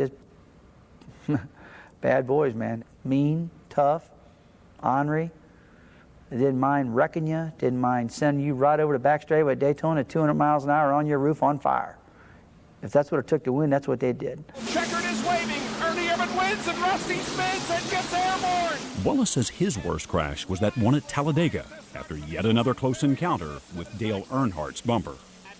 Just bad boys, man. Mean, tough, ornery. They didn't mind wrecking you, didn't mind sending you right over the back straightaway at Daytona at 200 miles an hour on your roof on fire. If that's what it took to win, that's what they did. Checkard is waving. Ernie Irvan wins, and Rusty spins and gets airborne. Wallace says his worst crash was that one at Talladega after yet another close encounter with Dale Earnhardt's bumper.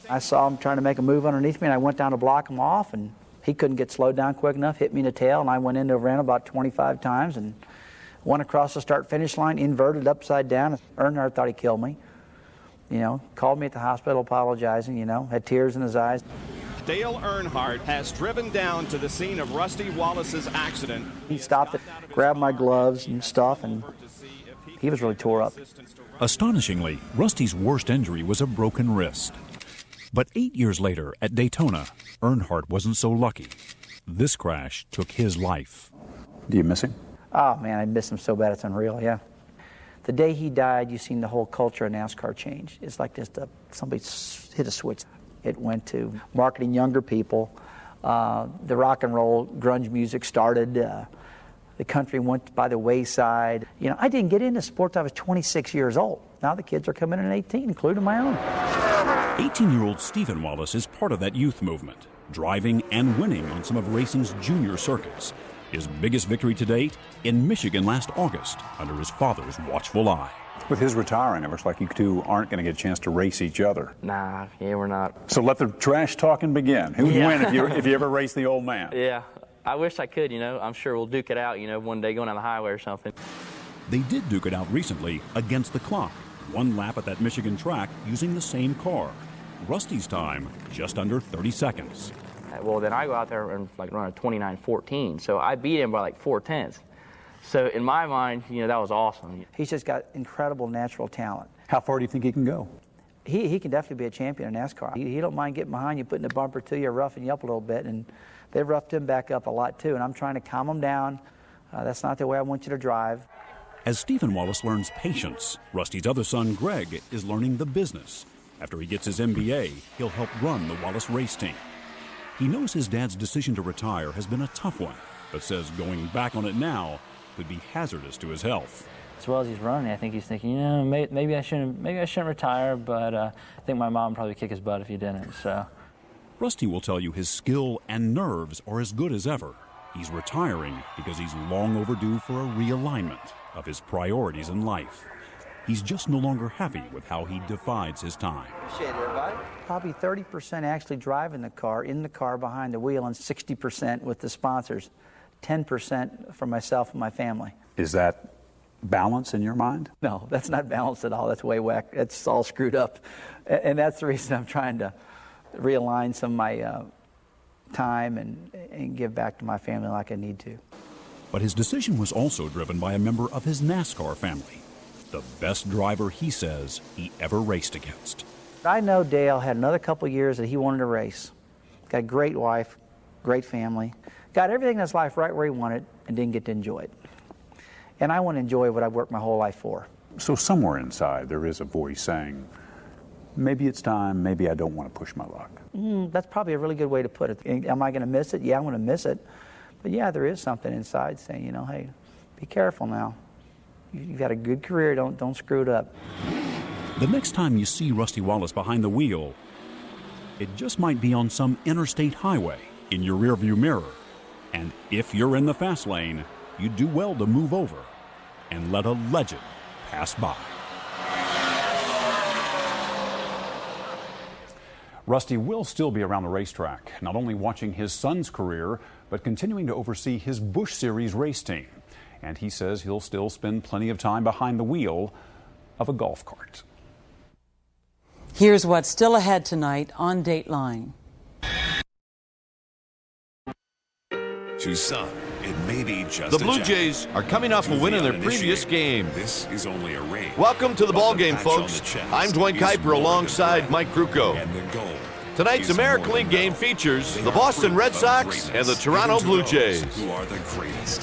I saw him trying to make a move underneath me, and I went down to block him off, and he couldn't get slowed down quick enough, hit me in the tail, and I went into a ran about 25 times and went across the start-finish line, inverted upside down. Earnhardt thought he killed me. You know, called me at the hospital apologizing, you know, had tears in his eyes. Dale Earnhardt has driven down to the scene of Rusty Wallace's accident. He stopped it, grabbed my gloves and stuff, and he was really tore up. Astonishingly, Rusty's worst injury was a broken wrist. But 8 years later at Daytona, Earnhardt wasn't so lucky. This crash took his life. Do you miss him? Oh, man, I miss him so bad it's unreal, yeah. The day he died, you've seen the whole culture of NASCAR change. It's like just somebody hit a switch. It went to marketing younger people. The rock and roll grunge music started. The country went by the wayside. You know, I didn't get into sports till I was 26 years old. Now the kids are coming in at 18, including my own. 18-year-old Stephen Wallace is part of that youth movement, driving and winning on some of racing's junior circuits. His biggest victory to date in Michigan last August under his father's watchful eye. With his retiring, it looks like you two aren't going to get a chance to race each other. Nah, yeah, we're not. So let the trash talking begin. Who'd win if you ever race the old man? Yeah, I wish I could, you know. I'm sure we'll duke it out, you know, one day going down the highway or something. They did duke it out recently against the clock. One lap at that Michigan track using the same car. Rusty's time, just under 30 seconds. Well, then I go out there and like run a 29:14, so I beat him by like 4/10. So in my mind, you know, that was awesome. He's just got incredible natural talent. How far do you think he can go? He can definitely be a champion in NASCAR. He don't mind getting behind you, putting the bumper to you, roughing you up a little bit, and they've roughed him back up a lot too, and I'm trying to calm him down. That's not the way I want you to drive. As Stephen Wallace learns patience, Rusty's other son, Greg, is learning the business. After he gets his MBA, he'll help run the Wallace race team. He knows his dad's decision to retire has been a tough one, but says going back on it now could be hazardous to his health. As well as he's running, I think he's thinking, you know, maybe I shouldn't retire, but I think my mom would probably kick his butt if he didn't. So, Rusty will tell you his skill and nerves are as good as ever. He's retiring because he's long overdue for a realignment of his priorities in life. He's just no longer happy with how he divides his time. Appreciate it, everybody. Probably 30% actually driving the car, in the car behind the wheel, and 60% with the sponsors. 10% for myself and my family. Is that balance in your mind? No, that's not balanced at all. That's way whack. It's all screwed up. And that's the reason I'm trying to realign some of my time and give back to my family like I need to. But his decision was also driven by a member of his NASCAR family. The best driver, he says, he ever raced against. I know Dale had another couple years that he wanted to race. Got a great wife, great family. Got everything in his life right where he wanted and didn't get to enjoy it. And I want to enjoy what I've worked my whole life for. So somewhere inside there is a voice saying, maybe it's time, maybe I don't want to push my luck. That's probably a really good way to put it. Am I going to miss it? Yeah, I'm going to miss it. But yeah, there is something inside saying, you know, hey, be careful now. You've got a good career, don't screw it up. The next time you see Rusty Wallace behind the wheel, it just might be on some interstate highway in your rearview mirror. And if you're in the fast lane, you do well to move over and let a legend pass by. Rusty will still be around the racetrack, not only watching his son's career, but continuing to oversee his Busch Series race team. And he says he'll still spend plenty of time behind the wheel of a golf cart. Here's what's still ahead tonight on Dateline. To some, it may be just the Blue Jays are coming off a win in their previous game. This is only a rain. Welcome to the ball game, folks. I'm Dwayne Kuiper alongside Mike Krukow. And the goal. Tonight's American League game features the Boston Red Sox and the Toronto Blue Jays. Who are the greatest.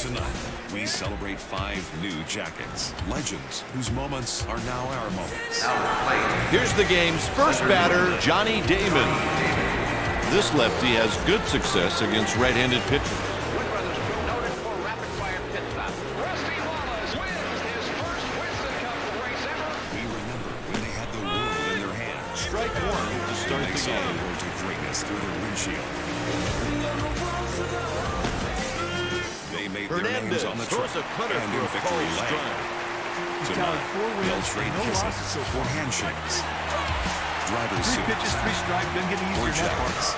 Tonight, we celebrate 5 new jackets. Legends whose moments are now our moments. Here's the game's first batter, Johnny Damon. This lefty has good success against right-handed pitchers. We remember when they had the world in their hands. Strike one to start They the saw the game. road to greatness through their windshield. They made their names Hernandez on the throws track a cutter and for in a victory called lane. strike. Tonight, they'll trade kisses for handshakes, driver's suits, pitches, 3 strikes, then get or easier net jackets,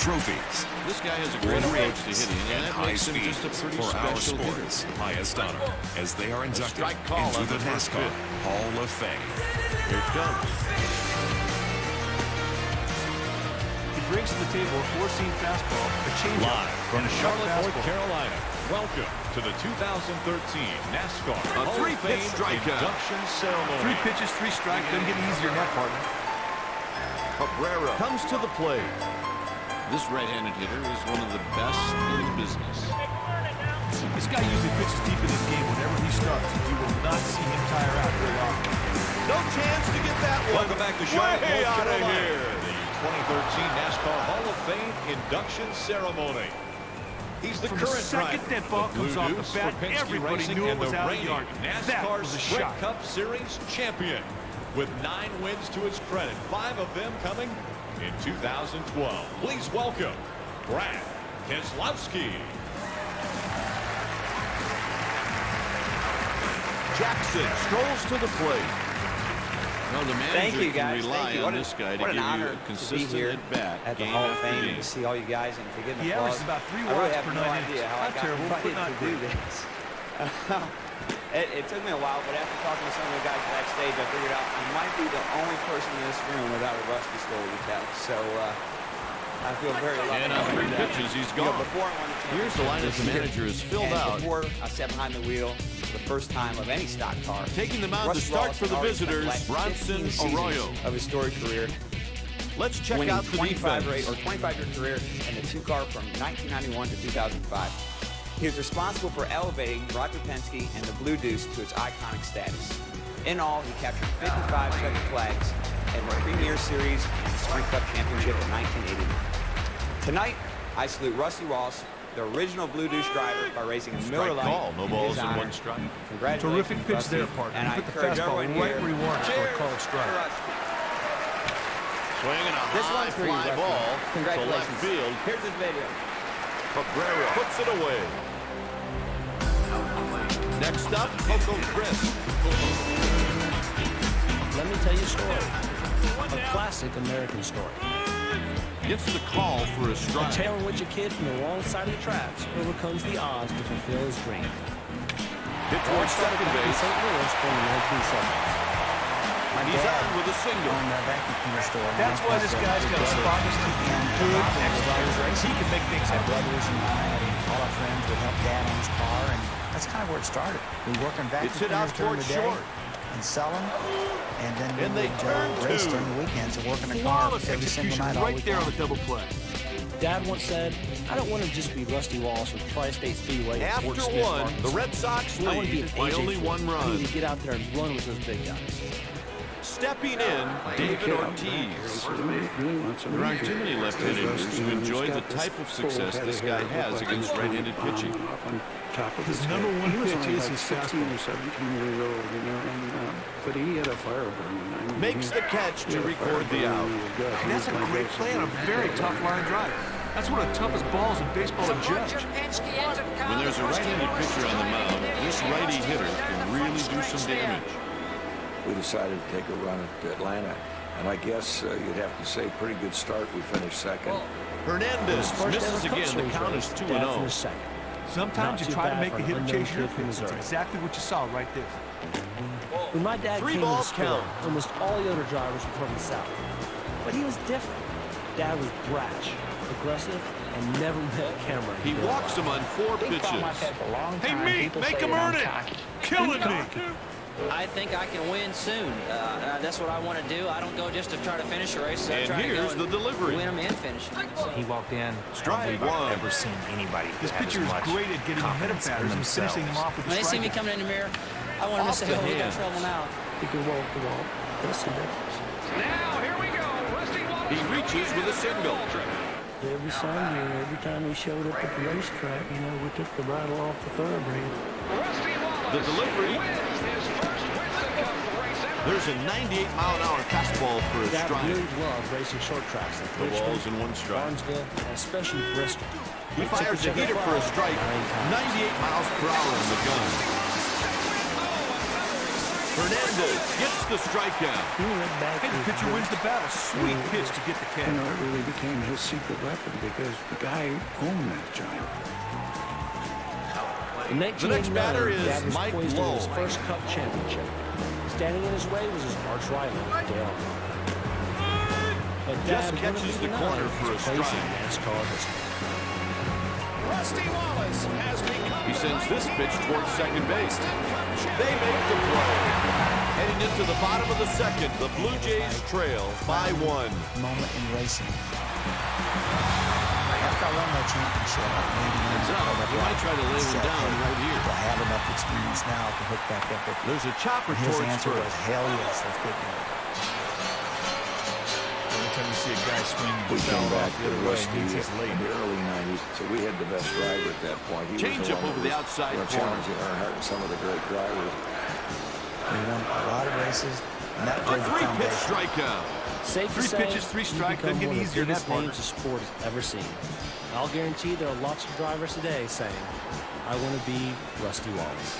trophies, This guy has a great approach to hitting, and and that high makes him speed just a pretty for our special hitter. sport's highest honor as they are inducted strike call into on the the first NASCAR pitch. Hall of Fame. Here it comes. He brings to the table a 4-seam fastball, a changeup, Live from and a Charlotte, sharp North fastball. Carolina. Welcome to the 2013 NASCAR A Hall of 3-pitch Fame strikeout. induction ceremony. 3 pitches, 3 strikes, then get easier net, partner. Cabrera comes to the plate. This right-handed hitter is one of the best in the business. This guy usually pitches deep in this game whenever he starts. You will not see him tire out very often. No chance to get that one. Welcome back to Charlotte, Way North out of Carolina. here. The 2013 NASCAR Hall of Fame induction ceremony. He's the From the current second driver. that ball The Blue comes off the Deuce bat, for Penske everybody Racing knew it and was the out of reigning yard. That NASCAR was a Sprint shot. Cup Series champion with 9 wins to his credit, 5 of them coming in 2012. Please welcome Brad Keselowski. Jackson strolls to the plate. Well, the manager Thank you, can guys. rely Thank you. on this guy to what give an you honor a to be consistent here at-bat at the game Hall of after Fame game. and to see all you guys and to get an He applause. averages about 3 I really watts have per no 9 idea innings. how I Not got terrible, but invited not to do great. this. It took me a while, but after talking to some of the guys backstage, I figured out I might be the only person in this room without a Rusty story to tell. So I feel very lucky. And on 3 pitches, he's gone. Before I won the Here's the lineup the manager has filled and out. Before I sat behind the wheel, the first time of any stock car. Taking the mound to Rusty start Wallace for the had already spent visitors, last Bronson 15 seasons Arroyo. of his storied career. Let's check winning out the 25-year career in the 2-car from 1991 to 2005. He was responsible for elevating Roger Penske and the Blue Deuce to its iconic status. In all, he captured 55 checkered flags and the Premier Series and the Sprint Cup Championship in 1989. Tonight, I salute Rusty Wallace, the original Blue Deuce driver, by raising a Miller Strike Lite call. No in balls his in honor. one strike. Congratulations, Terrific pitch Rusty, there, partner. and I Put the encourage fastball everyone right here. where he wants for a Cheers called strike. to Rusty. Swinging a This high one's for you, fly Rusty. ball to Congratulations. left field. Here's his video. Cabrera puts it away. Next up, Coco Crisp. Let me tell you a story. A classic American story. Gets the call for a A strike. tale in which a kid from the wrong side of the tracks overcomes the odds to fulfill his dream. Hit towards second In base. St. Louis during the 1970s. He's on with a single. On the vacuum cleaner store. That's why this guy's got a spotless teeth. Good, expertise. He can make things My happen. brothers and I and all our friends would help Dad on his car, and that's kind of where it started. We work on vacuum It's hit out cleaners during towards the day short. and sell them, and then And we they would turn race two. during the weekends and work on the car Flawless every single execution night all right week there on long. the double play. Dad once said, I don't want to just be Rusty Wallace from Tri-State Speedway at Fort After Smith, one, the Arkansas. Red Sox I want to be lead an by AJ only Foyt. one I run. need to get out there and run with those big guys. Stepping in, David Ortiz. There aren't too many left-handed hitters who enjoy the type of success this guy has against right-handed pitching. His number one pitch is his fastball. But he had a fire burn. Makes the catch to record the out. And that's a great play on a very tough line drive. That's one of the toughest balls in baseball to judge. When there's a right-handed pitcher on the mound, this righty hitter can really do some damage. We decided to take a run at Atlanta, and I guess you'd have to say pretty good start. We finished second. Hernandez First misses ever Cup again. The Series count race, is Dad 2-0. finished second. Sometimes Not you too try to bad make for a an hitter unknown chase your kid from pitch. That's Missouri. exactly what you saw right there. When my dad Three came to the balls sport, count. almost all the other drivers were from the South. But he was different. Dad was brash, aggressive, and never met camera. He walks him on 4 pitches. Hey, me, make him earn it. Killing me. I think I can win soon. That's what I want to do. I don't go just to try to finish a race. And here's the delivery. Win them and finish them. He walked in. Strike one. I've never seen anybody. This pitcher is great at getting ahead of batters and finishing them off with the When they see me coming in the mirror, I want them to say, oh, we got trouble now. He can walk the ball. That's the difference. Now, here we go. Rusty Wallace. He reaches with a single. Every Sunday, every time we showed up at the racetrack, you know, we took the bridle off the thoroughbred. The delivery. There's a 98-mile-an-hour fastball for a strike. I really love racing short tracks like The ball's in one strike. Barnesville, and especially Bristol. He fires a heater for a strike. 98 miles per hour on the gun. Hernandez gets the strikeout. Hey, the pitcher wins the battle. Sweet pitch to get the catch. You know, it really became his secret weapon because the guy owned that giant. The next batter is Mike Lowe. His first Cup championship. Standing in his way was his arch rival, Dale. But Just catches the corner for a strike. NASCAR history. Rusty Wallace has become. He sends this pitch towards second base. They make the play. Heading into the bottom of the second, the Blue Jays trail by 1. Moment in racing. After I won that championship, You might try to lay one down right here. I have enough experience now to hook back up with. There's a chopper His towards answer was, first. hell yes, let's get going. Every time you see a guy swinging We the came foul back off to the other way, Rusty it means in he's late. the early 90s, so we had the best driver at that point. He Change was up one over that the was, outside you know, corner. challenging Earnhardt and some of the great drivers. We won a lot of races, and that A laid the 3-pitch foundation. strikeout. Safe to 3 say, pitches, 3 he's strike, become doesn't get one of the easier than biggest that, names the sport has ever seen. I'll guarantee there are lots of drivers today saying, I want to be Rusty Wallace.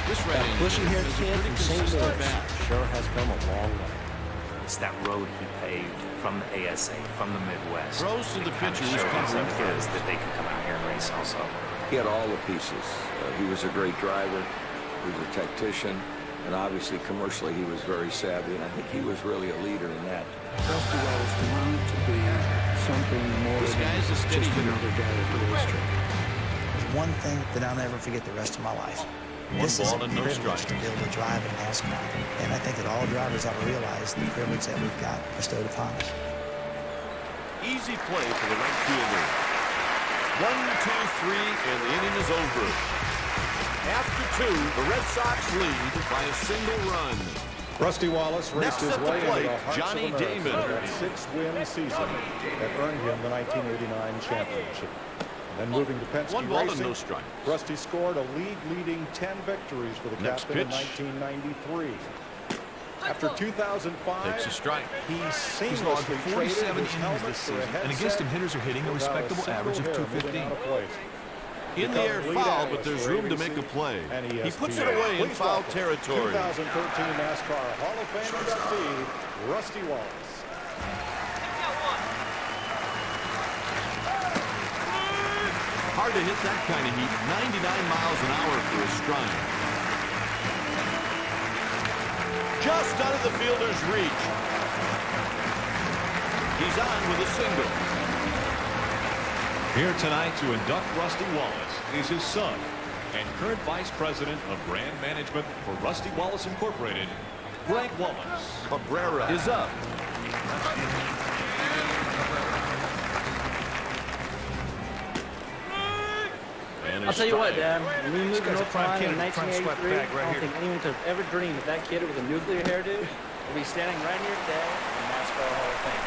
This That bushy-haired kid from St. Louis bat. sure has come a long way. It's that road he paved from the ASA, from the Midwest. Throws to the pitcher who's showed covering some kids that they could come out here and race also. He had all the pieces. He was a great driver. He was a tactician. And obviously, commercially, he was very savvy. And I think he was really a leader in that. Rusty Wallace wanted to be something more This than guy's a steady just hitter. another guy at the racetrack. There's one thing that I'll never forget the rest of my life. One This is ball a and no privilege strike. to be able to drive in NASCAR. And I think that all drivers ought to realize the privilege that we've got bestowed upon us. Easy play for the right fielder. 1, 2, 3, and the inning is over. After 2, the Red Sox lead by a single run. Rusty Wallace raced Next his at the way plate, into the hearts Johnny of America Damon. for that 6-win season that earned him the 1989 championship. Then moving to Penske 1 ball and Racing, no strike. Rusty scored a league-leading 10 victories for the Next captain in pitch. 1993. After 2005, Takes a strike. he He's logged seamlessly 47 traded his innings helmet this for a season, and against him, headset hitters are hitting a without respectable single average of hair moving 215. out of place. In the air Becomes lead foul, but analyst there's for room to ABC make a play. and He puts it ESPN. away in Please foul welcome territory. 2013 NASCAR Hall of Fame inductee, Rusty Wallace. Hard to hit that kind of heat. 99 miles an hour for a strike. Just out of the fielder's reach. He's on with a single. Here tonight to induct Rusty Wallace is his son and current Vice President of Brand Management for Rusty Wallace Incorporated, Greg Wallace. Cabrera is up. I'll tell you what, Dad. When we moved to guy's a North prime Carolina in candidate, prime sweat 1983, bag right I don't here. think anyone could have ever dreamed that that kid with a nuclear hairdo would be standing right here today in the NASCAR Hall of Fame.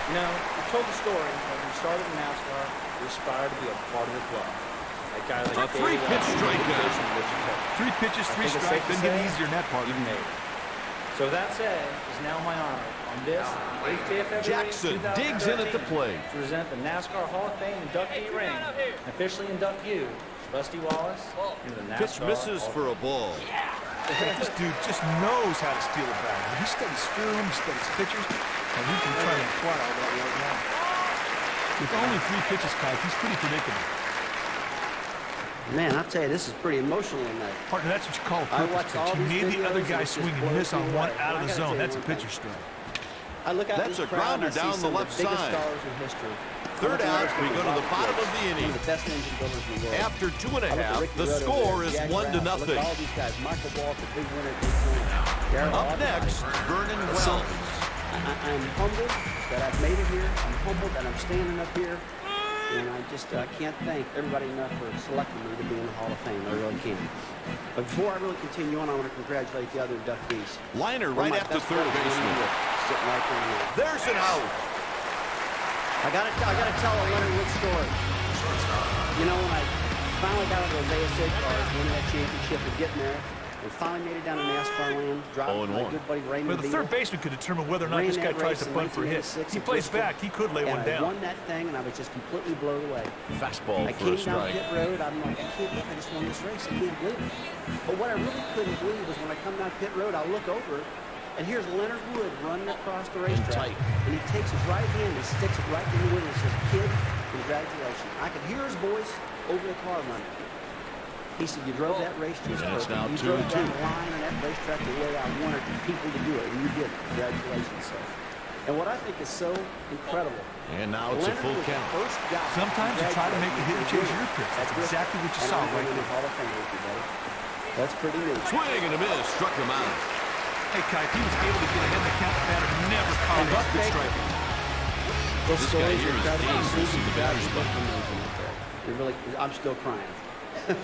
You know, we told the story when we started in NASCAR, we aspired to be a part of the club. A guy like A 3-pitch strikeout. 3 pitches, 3 I think it's strike, safe to doesn't get say easier than that part. you've made it. So with that said, it's now my honor on this 8th day of February Jackson digs in at the 2013 plate. to present the NASCAR Hall of Fame inductee ring and officially induct you, Rusty Wallace, into the NASCAR Pitch misses Hall of for a ball. This dude just knows how to steal a bag. He studies film, he studies pitchers, and we can try to apply all that right now. With only 3 pitches, Kike, he's pretty predictable. Man, I'll tell you, this is pretty emotional tonight. Partner, that's what you call a I purpose watched all pitch. You these need the other videos, guy and it just swing and blows miss me on away. one And out I of the gotta zone. tell you That's a one pitcher thing. strike. I look out That's this a crowd and grounder I see down some the of left the biggest side. stars in history. Third out, we go to the bottom of the inning. The best engine builders in the world. After 2.5, the score is 1-0. All these guys, Michael Walker, big winner. Up next, Vernon Wells. I'm humbled that I've made it here. I'm humbled that I'm standing up here. And I just can't thank everybody enough for selecting me to be in the Hall of Fame. I really can't. But before I really continue on, I want to congratulate the other inductees. Liner right at the third baseman. Sitting right there. There's an out. I gotta tell a Leonard Wood story. You know, when I finally got out of those ASA cars, winning that championship and getting there, and finally made it down to NASCAR land, driving with my good buddy Raymond. Well, the third baseman could determine whether or not this guy tries to bunt for a hit. He plays back. He could lay one down. I won that thing, and I was just completely blown away. Fastball I for a came down strike. pit road. I'm like, I can't believe I just won this race. I can't believe it. But what I really couldn't believe was when I come down pit road, I look over, and here's Leonard Wood running across the racetrack. And he takes his right hand and sticks it right in the window and says, "Kid, congratulations." I could hear his voice over the car running. He said, "You drove that race just perfect. You drove that line and that racetrack the way I wanted people to do it, and you did. Congratulations, sir." And what I think is so incredible. And now it's a full count. Sometimes you try to make the hit and change your pitch. That's exactly what you saw right there. That's pretty neat. Swing and a miss, struck him out. Hey, Kike, he was able to get ahead in the count. The batter never caught up good striking. Those This guy stories here are is incredible. dangerous in the batter's box. I'm still crying. The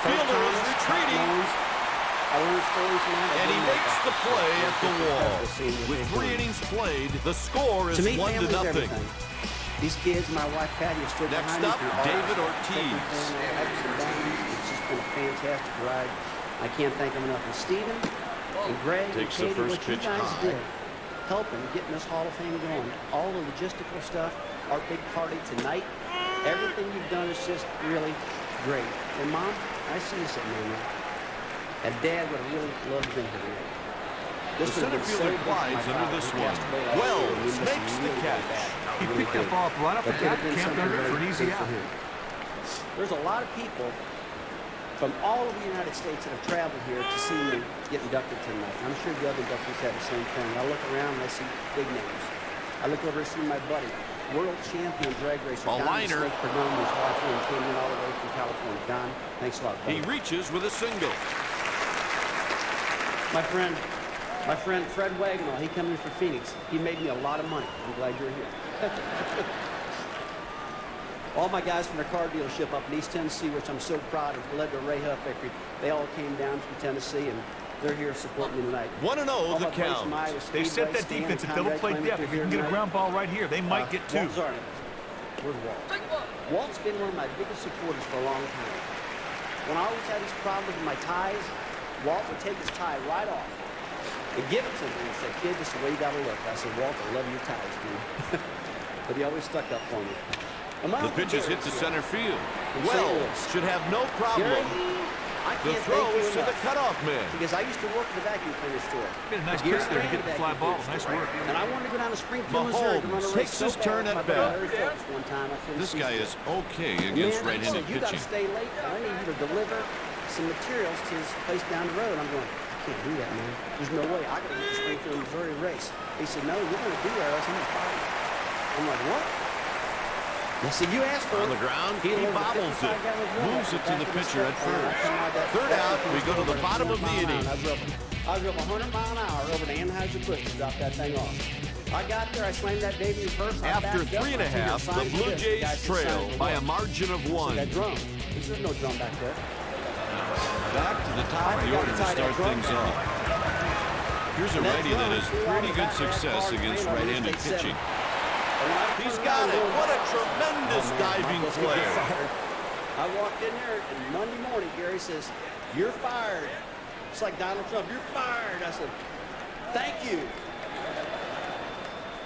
fielder is retreating. I learned stories from that. And he makes the play at the wall. With 3 innings played, the score is 1-0. These kids, my wife Patty, are still Next behind me up, through all David this. Ortiz. It's just been a fantastic ride. I can't thank them enough. And Steven and Greg Takes and the Katie, first what you pitch guys high. did, helping getting this Hall of Fame going. All the logistical stuff, our big party tonight, everything you've done is just really great. And Mom, I see you sitting there. And Dad would have really loved to be here tonight. The center fielder glides under this one. Wells makes the catch. He picked that ball up right off the bat, camped under it for an easy out. There's a lot of people from all over the United States that have traveled here to see me get inducted tonight. I'm sure the other inductees have the same thing. I look around and I see big names. I look over and see my buddy, world champion drag racer, A Don liner. Snake Perdone, who's California, came in all the way from California. Don, thanks a lot, buddy. He reaches with a single. My friend Fred Wagnall, he come in for Phoenix. He made me a lot of money. I'm glad you're here. All my guys from the car dealership up in East Tennessee, which I'm so proud of, led to Ray Huff victory. They all came down from Tennessee, and they're here supporting me tonight. 1-0 the count. They set that defense at double play depth. If you can get a ground ball right here, they might get 2. Walt Zarnik. Where's Walt? Walt's been one of my biggest supporters for a long time. When I always had these problems with my ties, Walt would take his tie right off and give it to me and say, "Kid, this is the way you gotta look." I said, "Walt, I love your ties, dude." But he always stuck up for me. The pitches hit to center field. Wells should have no problem. The throw is to the cutoff man. Because I used to work at the vacuum cleaner store. Get a nice pitch there to get the fly ball. Nice work. And I wanted to go down to Springfield, Missouri to run a Mahomes race takes so his turn bad at with my bat. Larry Phillips one time. I couldn't This see guy straight. is okay against Man, right-handed you got to pitching. stay late. I need you to deliver some materials to his place down the road. I'm going, I can't do that, man. There's no way. I got to get to Springfield, Missouri race. He said, "No, you're going to be there, or else I'm going to fire you." I'm like, "What?" They said, "You asked for it." On the ground, he bobbles it. Moves it to the pitcher at first. Third out, we go to the bottom of the inning. I drove 100 mile an hour over to Anheuser-Busch to drop that thing off. I got there, I slammed that baby in first. After 3.5, the Blue Jays trail by a margin of 1. That drum. There's no drum back there. Back to the top of the order to start things off. Here's a righty that has pretty good success against right-handed pitching. He's got it. What a tremendous diving play. I walked in there, and Monday morning, Gary says, "You're fired." It's like Donald Trump, "You're fired." I said, "Thank you."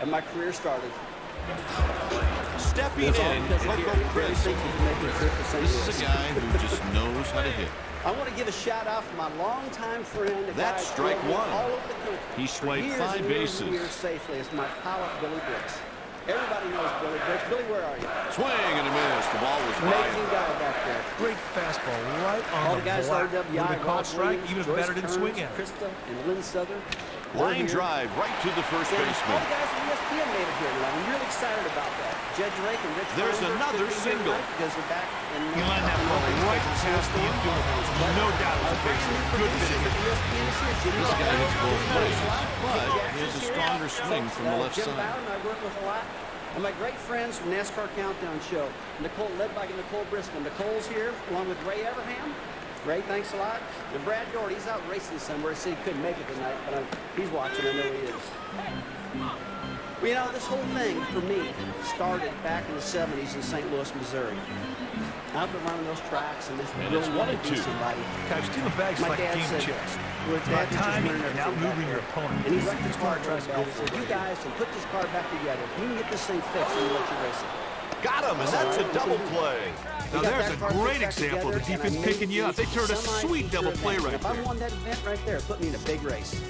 And my career started. Stepping in, Coco Chris. This is a guy who just knows how to hit. I want to give a shout out for my longtime friend. That's strike one. All over the country. He swiped years 5 and years bases. and years safely. It's my pal, Billy Brooks. Everybody knows Billy Brooks. Billy, where are you? Swing and a miss. The ball was Amazing wide. guy back there. Great fastball right on All the guys at block. RWI, Would have called Rod strike Williams, even if the Joyce batter didn't Kearns, swing at it. Krista and Lynn Southern. Line drive right to the first baseman. All the guys from ESPN made it here tonight. I'm really excited about that. Judge Rake and Rich There's Feinberg another single. Because they're back in He lined that ball right past the infield. There's no doubt it was a base hit. Good bit of hit. This guy hits both ways, but he has a stronger swing from the left Jim side. Bowden, I work with a lot. And my great friends from NASCAR Countdown Show, Nicole, led by Nicole Briscoe. Nicole's here, along with Ray Everham. Ray, thanks a lot. And Brad Doherty, he's out racing somewhere. He said he couldn't make it tonight, but he's watching. I know he is. Well, you know, this whole thing, for me, started back in the 70s in St. Louis, Missouri. I've been running those tracks, and this really wanted to be somebody. Guys, stealing bags is like a game of chess. It's about timing and outmoving your opponent. And he wrecked his car, tries to go for it. You guys can put this car back together. If you can get this thing fixed, we'll let you race it. Got him, and that's a double play. Now there's a great example of the defense picking you up. They turned a sweet double play right there. If I won that event right there, it put me in a big race.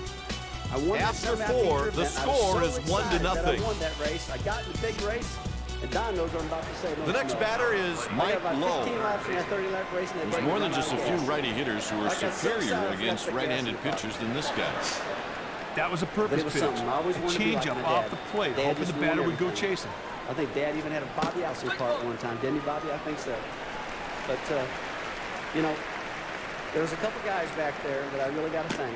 I won After 4, the score is 1-0. I won that race. I got in the big race, and Don knows what I'm about to say. The next batter is Mike Lowe. 15 laps in that 30-lap race. There's more than just a few righty hitters who are superior against right-handed pitchers than this guy. That was a purpose pitch. A change-up off the plate, hoping the batter would go chasing. I think Dad even had a Bobby Allison car at one time. Didn't he, Bobby? I think so. But, you know, there was a couple guys back there that I really got to thank.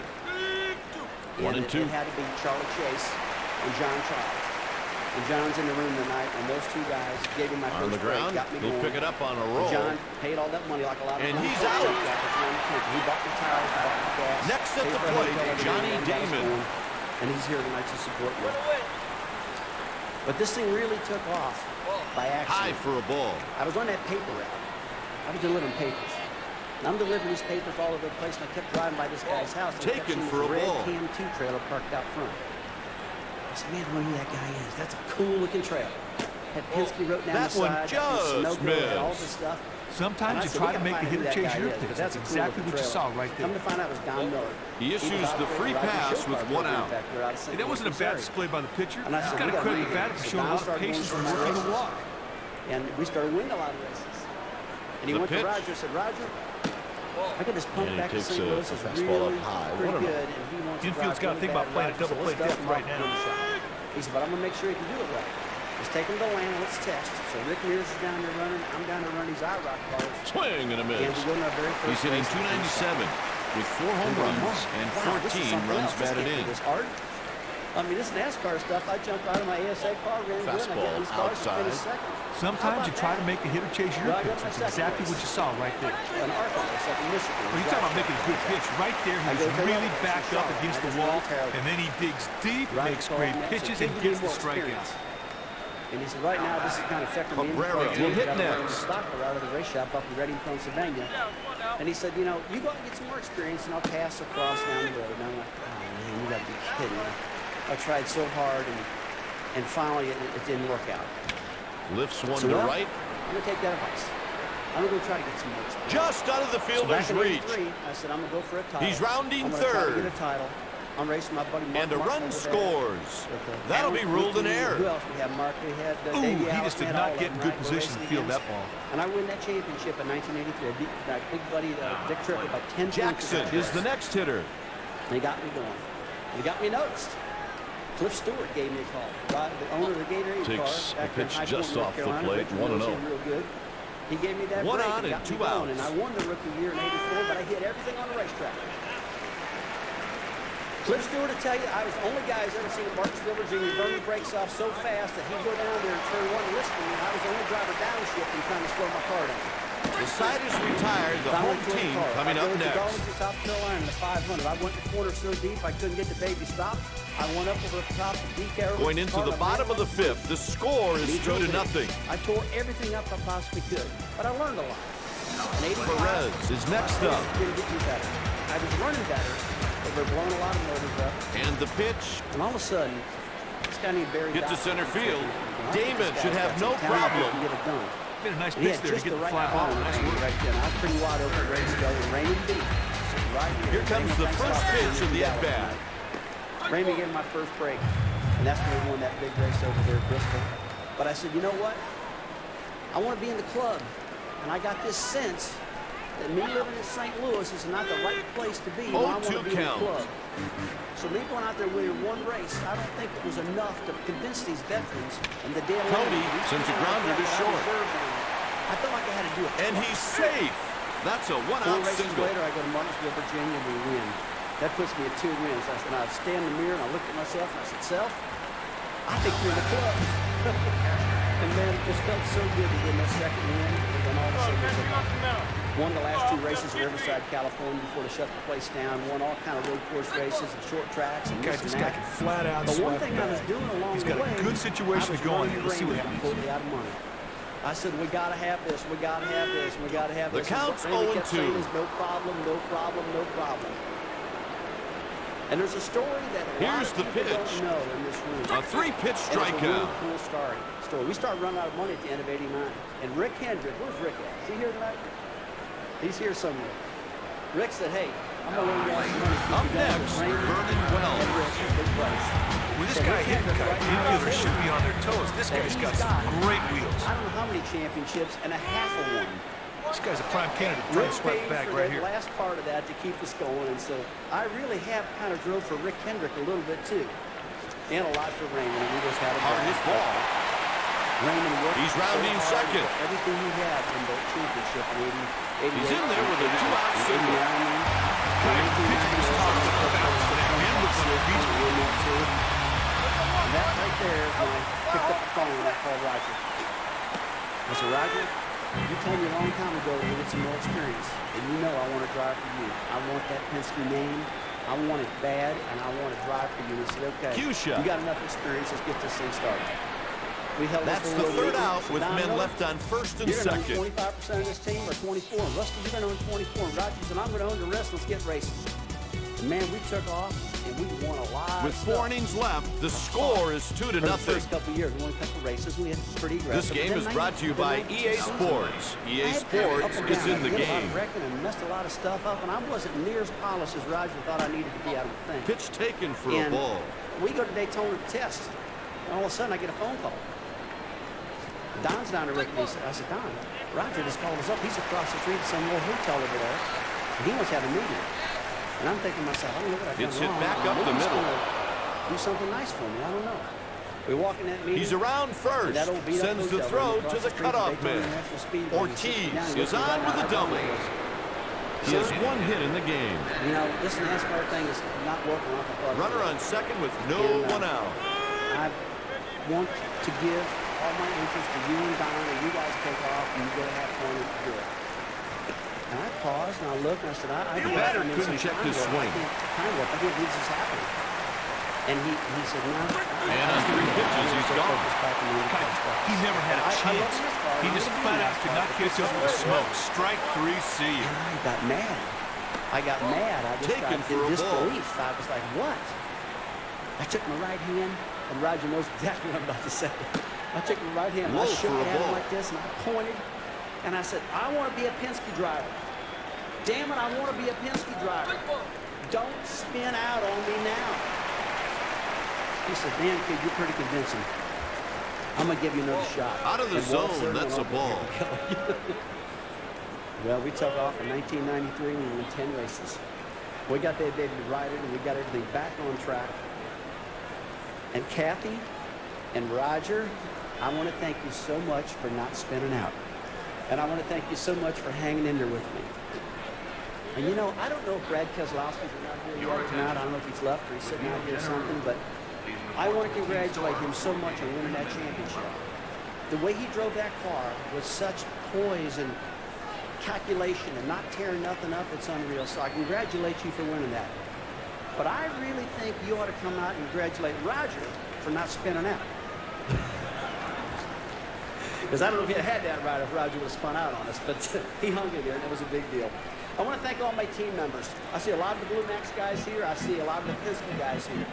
1 and 2. It had to be Charlie Chase and John Charles. And John's in the room tonight, and those two guys gave me my on first the ground. break, got me He'll going. pick it up on a roll. And John paid all that money like a lot of and money. He's out. He bought the tires, he bought the gas. Next at the plate, Johnny Damon. And he's here tonight to support me. But this thing really took off by accident. High for a ball. I was on that paper route. I was delivering papers. And I'm delivering these papers all over the place, and I kept driving by this guy's house. Taken for a ball. Red KM2 trailer parked out front. I said, man, I wonder who that guy is. That's a cool-looking trailer. Had Penske wrote down that the side. Just missed. All this stuff. Sometimes you try to make the hitter chase your pitch. That's exactly what you saw right there. Come to find out it was Don Miller. He issues the free pass with 1 out. And that wasn't a bad display by the pitcher. He's got to credit the batter for showing a lot of patience and working the walk. And we started winning a lot of races. And he went to Roger and said, Roger, I got this pump back to St. Louis. It's really pretty good. And he wants Infield's got to think about playing a double play depth right now. He said, but I'm going to make sure he can do it right. Let's take him to Atlanta. Let's test. So Rick Mears is down there running. I'm down there running these IROC cars. Swing and a miss. And we go in our very first He's hitting 297 with 4 home runs and 14 runs batted in. I mean, this NASCAR stuff, I jumped out of my ASA car, ran good, and I get in these cars and finished second. Sometimes you try to make the hitter chase your pitch. That's exactly what you saw right there. An Arkansas, up in Michigan. Well, you're talking about making a good pitch. Right there, he was really backed up against the wall, and then he digs deep, makes great pitches, and gets the strikeouts. And he said, right now, this is kind of affecting me. Cabrera will hit next. Stockler out of the race shop up in Reading, Pennsylvania. And he said, you know, you go out and get some more experience, and I'll pass across down the road. And I'm like, oh, man, you got to be kidding me. I tried so hard, and finally, it didn't work out. Lifts one to right. I'm going to take that advice. I'm going to try to get some more experience. Just out of the fielder's reach. I said, I'm going to go for a title. He's rounding I'm third. Try to get a title. I'm racing my buddy Mark. And a run scores. That'll be ruled an error. Who else we have? Mark, we had Davey he just did not get in good position to field that ball. And I win that championship in 1983. I beat my big buddy Dick Triplett by 10 points. Jackson is the next hitter. They got me going. They got me noticed. Cliff Stewart gave me a call. The owner of the Gatorade Takes car. a pitch just off the plate, 1-0. Real good. He gave me that 1 break on and and got 2 me going, outs. and I won the rookie year in '84, but I hit everything on the racetrack. Cliff Stewart will tell you, I was the only guy who's ever seen Marcus Wilbur Jr. burn the brakes off so fast that he'd go down there and turn one and listen to me, and I was the only driver downshifting trying to slow my car down. The side is retired. The home team coming up next. I to South Carolina in the 500. I went the corner so deep I couldn't get the baby stopped. I went up over the top of DK. Going into the bottom of the 5th, the score is 2-0. I tore everything up I possibly could, but I learned a lot. Perez is next up. Didn't get me better. I was learning better, but we're blowing a lot of motors up. And the pitch. And all of a sudden, this guy named Barry hit to center field. Damon should have no Get problem. it done. Been a nice pitch there to get the fly ball. Nice right there. I was pretty wide open, ready to go. And Raymond beat. So right here comes the first pitch of the at-bat. Raymond gave me my first break, and that's when we won that big race over there at Bristol. But I said, you know what? I want to be in the club, and I got this sense that me living in St. Louis is not the right place to be when I want to be in the club. So me going out there winning one race, I don't think it was enough to convince these veterans and the damn Cody sends a grounder to short. I felt like I had to do it. And he's safe. That's a one-out single. 4 races later, I go to Martinsville, Virginia, and we win. That puts me at 2 wins. I said, I stand in the mirror, and I looked at myself, and I said, Self, I think you're in the club. And man, it just felt so good to win that second win. And then all of a sudden, won the last 2 races in Riverside, California before they shut the place down. Won all kind of road course races and short tracks and this and this that. guy can flat out But one sweat thing I was doing along the way, he's got a good situation to go on here. Let's see what happens. Totally out of money. I said, we got to have this, we got to have this, we got to have this. The count's 0-2. No problem, no problem, no problem. And there's a story that a lot of people don't know in this room. A 3-pitch strikeout. It's a really cool story. We started running out of money at the end of '89. And Rick Hendrick, where's Rick at? Is he here tonight? He's here somewhere. Rick said, hey, I'm going to loan you all some money. Up next, Vernon Wells. When this guy hit, infielders should be on their toes. This guy's got some great wheels. I don't know how many championships and a half of one. This guy's a prime candidate to try and sweat back right here. Last part of that to keep us going, and so I really have kind of drove for Rick Hendrick a little bit too, and a lot for Raymond. We just had a hardest ball. Raymond worked. He's rounding second. Everything he had in the championship in 88. He's in there with a 2-out single. And that right there is when I picked up the phone and I called Roger. I said, Roger, you told me a long time ago to get some more experience, and you know I want to drive for you. I want that Penske name. I want it bad, and I want to drive for you. And he said, okay, you got enough experience. Let's get this thing started. We held That's the third out with men left on first and second. You're going to own 25% of this team or 24. Rusty, you're going to own 24. And Roger said, I'm going to own the rest. Let's get racing. And man, we took off, and we won a lot. With 4 innings left, the score is 2-0. For the first couple of years, we won a couple of races. We had pretty aggressive. This game is brought to you by EA Sports. EA Sports is in the game. I wrecked and messed a lot of stuff up, and I wasn't near as polished as Roger thought I needed to be out of the thing. Pitch taken for a ball. We go to Daytona to test, and all of a sudden I get a phone call. Don's down to Rick, and I said, Don, Roger just called us up. He's across the street at some little hotel over there, and he wants to have a meeting. And I'm thinking to myself, I don't know what I've done It's hit wrong. back up the middle. Do something nice for me. I don't know. We walk in that meeting. He's around first. Sends the throw to the cutoff man. Ortiz is on with a double. He has 1 hit in the game. You know, this NASCAR thing is not working like I thought. Runner on second with no one out. I want to give all my interest to you and Don, and you guys take off and you go have fun and do it. And I paused and I looked and I said, Your batter couldn't check his swing. I can't believe this is happening. And he said, no. And on 3 pitches, he's gone. He never had a chance. He just flat out could not catch up with the smoke. Strike 3, see you. I got mad. I just got in disbelief. I was like, what? I took my right hand, and Roger knows exactly what I'm about to say. I took my right hand, and I shook it at him like this, and I pointed, and I said, I want to be a Penske driver. Damn it, I want to be a Penske driver. Don't spin out on me now. He said, damn, kid, you're pretty convincing. I'm going to give you another shot. Out of the zone, that's a ball. Well, we took off in 1993, and we won 10 races. We got that baby righted, and we got everything back on track. And Kathy and Roger, I want to thank you so much for not spinning out. And I want to thank you so much for hanging in there with me. And you know, I don't know if Brad Keselowski's not here yet tonight. I don't know if he's left or he's sitting out here or something, but I want to congratulate him so much on winning that championship. The way he drove that car with such poise and calculation and not tearing nothing up, it's unreal. So I congratulate you for winning that. But I really think you ought to come out and congratulate Roger for not spinning out. Because I don't know if you had that right if Roger would have spun out on us, but he hung in there, and it was a big deal. I want to thank all my team members. I see a lot of the Blue Max guys here. I see a lot of the Penske guys here.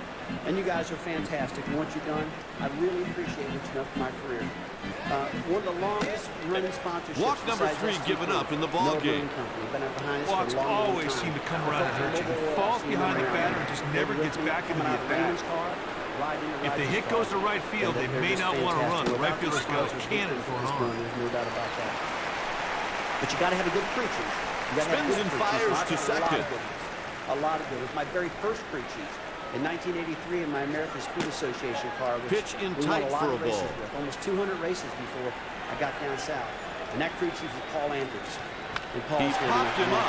And you guys are fantastic. And what you've done, I really appreciate what you've done for my career. One of the longest running sponsorships. Walk number 3 given up in the ball game. Walks always seem to come around and hurt you. He falls behind the batter and just never gets back into the at-bat. If the hit goes to right field, they may not want to run. The right fielder's got a cannon for an arm. There's no doubt about that. But you got to have a good preacher. Spins and fires to second. A lot of good. It was my very first crew chief. In 1983, in my American Speed Association car, which pitch in we won tight a lot for a of races ball. with, almost 200 races before I got down south. And that crew chief was Paul Andrews. And Paul's He popped him up.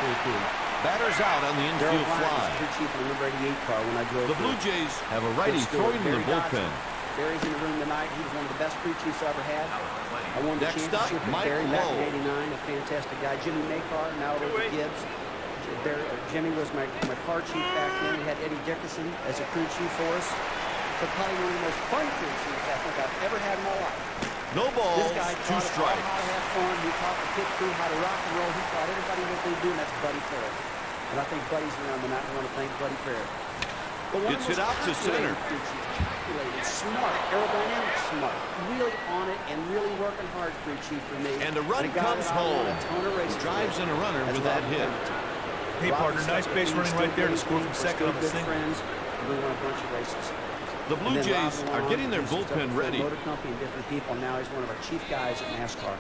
Batters out on the infield fly. Crew chief on the number 88 car when I drove. The Blue Jays have a righty throwing in the bullpen. Barry's in the room tonight. He was one of the best crew chiefs I ever had. I won the Next up, championship with Mike Barry back Lowe. in '89. A fantastic guy. Jimmy Maycar, now over the Gibbs. Jimmy was my car chief back then. We had Eddie Dickerson as a crew chief for us. So probably one of the most fun crew chiefs I think I've ever had in my life. No balls, This guy 2 taught us all strikes. how to have fun. He taught the pit crew how to rock and roll. He taught everybody what they do, and that's Buddy Perry. And I think Buddy's around tonight. I want to thank Buddy Perry. But one It's of the hit out to most center. crew chiefs, calculated, smart, aerodynamic smart, really on it and really working hard crew chief for me. And a run guy comes that I won home. a ton of races Drives with. in a runner That's with that Robert hit. Pemberton. Hey, partner, nice base running right there to score from second on the good single. friends. We won a bunch of races. The Blue And then Jays Rob are Malone, getting their who's stuck bullpen for a ready. Motor company and different people. Now he's one of our chief guys at NASCAR.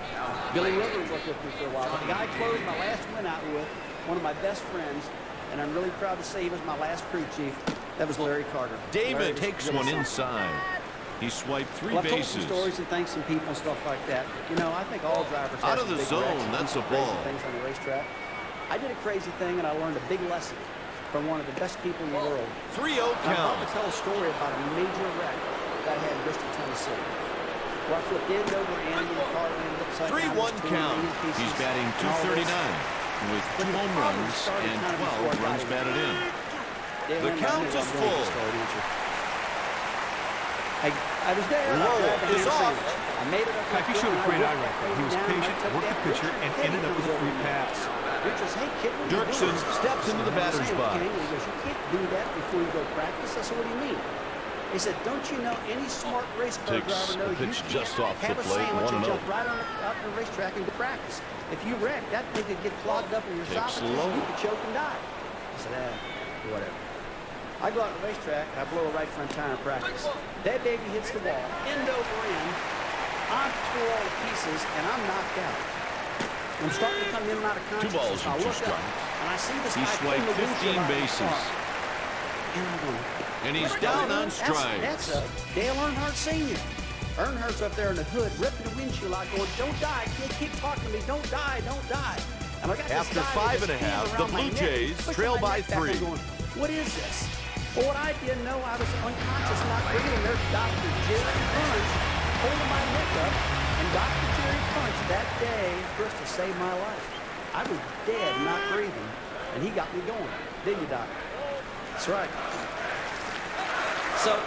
Billy Rivers worked with me for a while. The guy I closed my last win out with, one of my best friends, and I'm really proud to say he was my last crew chief. That was Larry Carter. David Larry was takes really one something. inside. He swiped 3 Well, I've told bases. some stories and thanked some people and stuff like that. You know, I think all drivers Out have of some the big zone, wrecks and that's some a crazy ball. things on the racetrack. I did a crazy thing, and I learned a big lesson from one of the best people in the world. 3-0 I'm count. about to tell a story about a major wreck that I had in Bristol, Tennessee. Where I flipped end over end, and the car landed upside down. 3-1 was torn count. in pieces, He's batting and all this. 239 with 2 home runs and 12 runs batted in. The count is full. I was there. I Lowe grabbed a is ham off. sandwich. I made it up. Kike, he showed a great eye right there. He was patient, worked the pitcher, and ended up with a free pass. Richard says, hey, kid, what are you Dirksen doing? steps into the batter's box. He goes, you can't do that before you go practice. I said, what do you mean? He said, don't you know any smart race car Takes driver knows the you pitch can't just off the have a plate, sandwich and 1-0. jump right out on the racetrack and go practice. If you wreck, that thing could get clogged up in your Takes esophagus low. and you could choke and die. I said, whatever. I go out on the racetrack, and I blow a right front tire in practice. That baby hits the wall, end over end. I'm tore all to pieces, and I'm knocked out. I'm starting to come in and out of 2 consciousness. balls I and 2 look up, strikes. and I see this He guy swiped pulling the windshield 15 out of the bases. car. And I'm going, And he's down on strikes. That's Dale Earnhardt Sr. Earnhardt's up there in the hood, ripping the windshield out, going, don't die, kid, keep talking to me, don't die, don't die. And I got this After guy with 5 his and a half, hand the around my Blue neck, Jays pushing trail my by neck back. 3. I'm going, what is this? Well, what I didn't know, I was unconscious, not breathing. There's Dr. Jerry Punch holding my neck up, and Dr. Jerry Punch that day, Bristol, saved my life. I was dead, not breathing, and he got me going. Didn't you, Doc? That's right. So,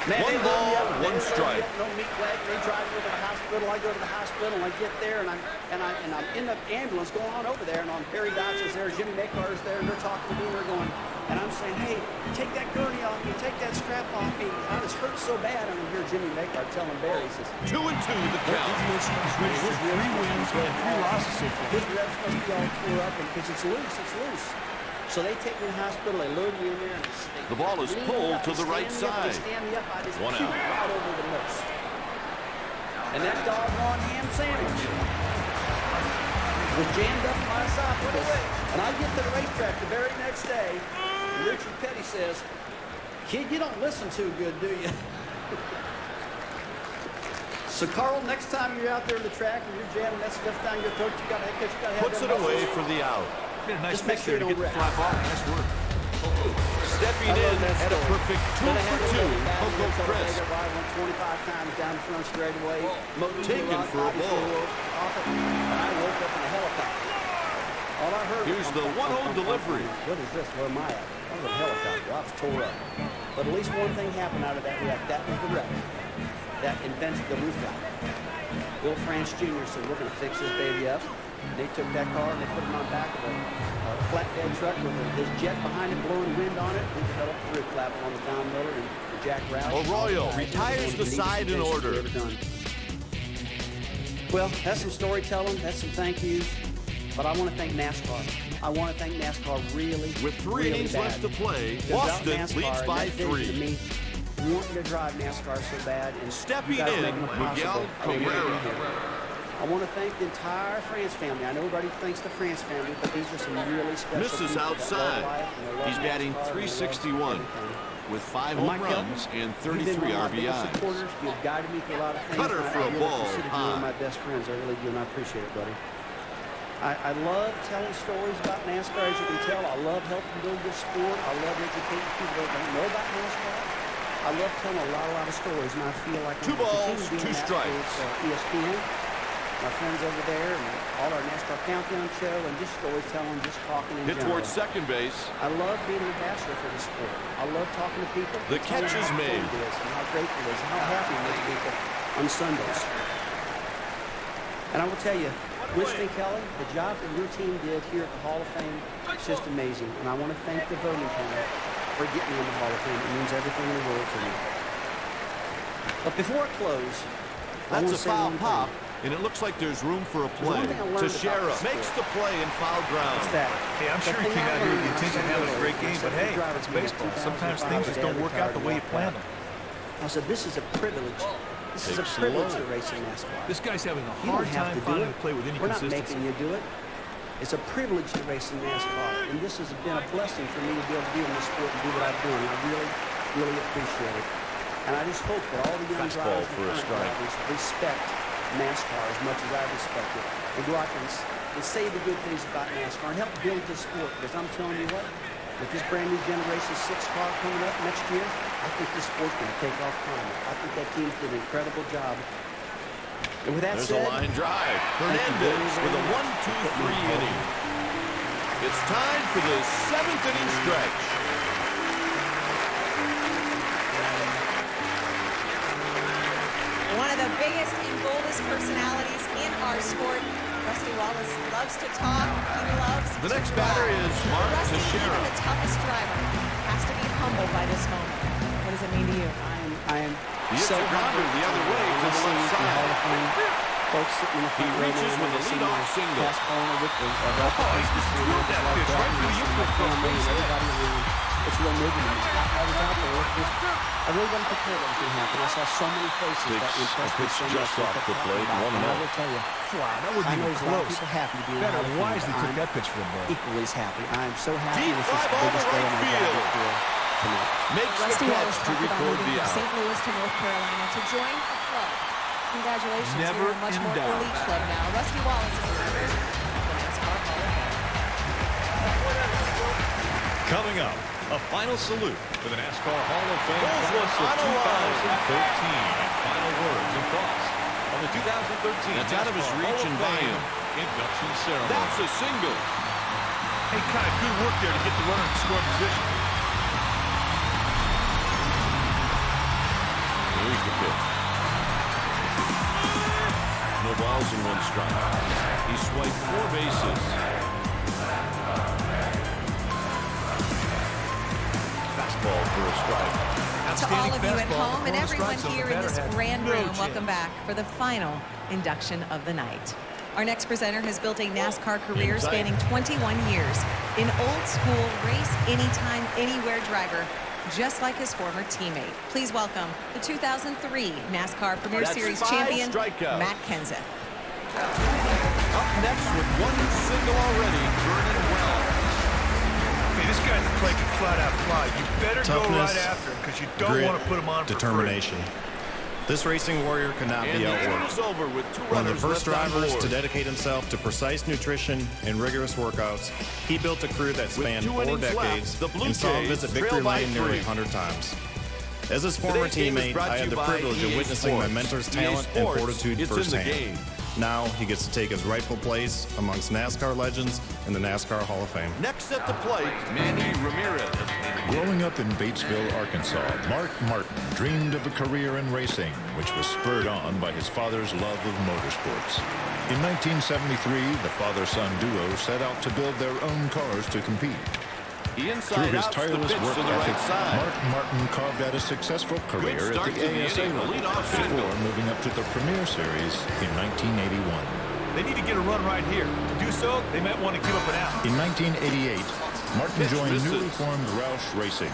man, 1 they ball, load me up, 1 they load me strike. up, no meat wagon. They drive me to the hospital. I go to the hospital, and I get there, and I'm in the ambulance going on over there, and on Perry Dodge's there, Jimmy Maycar's there, and they're talking to me, and they're going, and I'm saying, hey, take that gurney off me, take that strap off me. I was hurt so bad. And I hear Jimmy Maycar telling Barry, he says, 2-2 the count. He's reached 3 wins and 3 losses so far. his ribs must be all tore up because it's loose. So they take me to the hospital, they load me in there, and they The ball is lean me pulled up, to they the right stand me up, side. They stand me up, I just 1 puke out. right over the nose. And that doggone ham sandwich was jammed up in my esophagus. And I get to the racetrack the very next day, and Richard Petty says, kid, you don't listen too good, do you? So, Carl, next time you're out there in the track and you're jamming that stuff down your throat, you gotta have Puts them it away muscles. for the out. Made a nice Just make pitch there sure to you get the don't fly ball. Nice work. Stepping I in love that at a story. perfect 2 Then I had for to 2, go back Coco and tell Crisp. Vega I went 25 times down the front straightaway. Taken for a ball. Off it, and I woke up in a helicopter. All I heard Here's the 1-0 delivery. What is this? Where am I at? I was in a helicopter. I was tore up. But at least one thing happened out of that wreck. That was the wreck that invented the roof valve. Bill France Jr. said, we're going to fix this baby up. They took that car and they put it on back of a flatbed truck with his jet behind it, blowing wind on it. We developed the roof flap on the Don Miller and the Jack Roush. Arroyo retires the side in order. Well, that's some storytelling. That's some thank yous. But I want to thank NASCAR. I want to thank NASCAR really, With 3 really innings bad. left to play, Because without Boston NASCAR leads and by that vision 3. to me, wanting to drive NASCAR so bad, and Stepping you guys in, making it Miguel possible. I mean, Cabrera. I want to thank the entire France family. I know everybody thanks the France family, but these are some really special Misses people outside. that love life and they love He's batting NASCAR and they love .361 everything. with 5 Well, home Mike runs and You've been 33 one of my biggest RBIs. supporters. You've guided me through a lot of things. Cutter and for a I really ball, consider you one of high. my best friends. I really do, and I appreciate it, buddy. I love telling stories about NASCAR, as you can tell. I love helping build this sport. I love educating people that don't know about NASCAR. I love telling a lot of stories, and I feel like I'm 2 balls, continuing 2 doing that strikes. for ESPN, my friends over there, and all our NASCAR Countdown show, and just storytelling, just talking in Hit general. towards second base. I love being an ambassador for the sport. I love talking to people. The telling catch them is how made. fun it is and how grateful it is and how happy it makes people on Sundays. And I will tell you, Winston Kelly, the job that your team did here at the Hall of Fame is just amazing. And I want to thank the voting panel for getting me in the Hall of Fame. It means everything in the world to me. But before I close, I That's want a to say foul one pop, thing. and it looks like there's room for a play. one thing I learned about Teixeira this makes sport. the play in foul ground. It's that. Hey, I'm the sure he thing came I out here with the learned intention of having a great game, but hey, driver it's to me in baseball. Sometimes 2005, things my just dad don't work out the way you retired, planned them. I said, this is a privilege. This is a Takes privilege slow. to race in NASCAR. This guy's having a You hard don't have time to do finding it. a play with any We're not consistency. making you do it. It's a privilege to race in NASCAR, and this has been a blessing for me to be able to be in this sport and do what I've done. I really, really appreciate it. And I just hope that all the young Fastball drivers for a and current strike. drivers respect NASCAR as much as I respect it, and go out there and say the good things about NASCAR and help build this sport. Because I'm telling you what, with this brand new Generation 6 car coming up next year, I think this sport's going to take off climbing. I think that team's did an incredible job. And with that There's said, a line drive. Hernandez with a 1-2-3 inning. It's time for the 7th inning stretch. One of the biggest and boldest personalities in our sport. Rusty Wallace loves to talk. He loves The to next drive. batter is Mark Rusty, Teixeira. even the toughest driver has to be humbled by this moment. What does it mean to you? I am He hits so a grounder the other way to the left side. Folks sitting in the front He row reaches now, with a they see leadoff my single. past owner with the he's just drilled that pitch right through the infield family and base hit. everybody around. It's real moving to me. I was out there. I really wasn't prepared that was going to happen. I saw so many faces that impressed me so much. just off the plate, 1-0. I will tell you, Wow, that wasn't I know even there's a lot of close. people happy to be in the Better Hall of Fame, wisely but took I'm that pitch for the ball. equally as happy. I am so happy. Deep This is fly the ball to biggest day of right my job field. here tonight. Makes the Rusty catch Wallace to talked about record moving the from out. St. Louis to North Carolina to join a club. Congratulations, Never you're a much in more doubt. elite club now. Rusty Wallace is a member of the NASCAR Hall of Fame. Coming up, a final salute for the NASCAR Hall of Fame Bulls class on of a line. 2013. And final words and thoughts on the 2013 That's out of his NASCAR reach Hall and of Fame volume. induction ceremony. That's a single. Hey, kind of good work there to get the runner in scoring position. Here's the pitch. No balls and 1 strike. He swiped 4 bases. Fastball for a strike. To all of you at fastball, home and throwing everyone strikes on the here in batter this had grand no room, chance. welcome back for the final induction of the night. Our next presenter has built a NASCAR career Inside. spanning 21 years. An old school race anytime, anywhere driver, just like his former teammate. Please welcome the 2003 NASCAR Premier That's Series 5 champion, strikeouts. Matt Kenseth. Up next with 1 single already, burning well. Hey, this guy at the plate can flat out fly. You better go Toughness, right after him because you don't grit, want to put him on for determination. This racing warrior could not And be the inning outworked. is over with 2 One of runners the first left on drivers board. to dedicate himself to precise nutrition and rigorous workouts, he built a career that spanned 2 4 innings left, decades the Blue and saw him Jays visit trail victory by lane nearly 3. 100 times. As his former Today's game is teammate, brought I to had you the by privilege of EA witnessing my Sports. mentor's EA talent and Sports, fortitude it's in the firsthand. game. Now he gets to take his rightful place amongst NASCAR legends in the NASCAR Hall of Fame. Next at the plate, Manny Ramirez. Growing up in Batesville, Arkansas, Mark Martin dreamed of a career in racing, which was spurred on by his father's love of motorsports. In 1973, the father-son duo set out to build their own cars to compete. He Through inside his outs the tireless pitch work to the ethic, right side. Mark Martin carved out a successful career at start the to the ASA inning, the level leadoff single. before moving up to the Premier Series in 1981. They need to get a run right here. To do so, they might want to give up an out. In 1988, Martin Pitch joined misses. newly formed Roush Racing.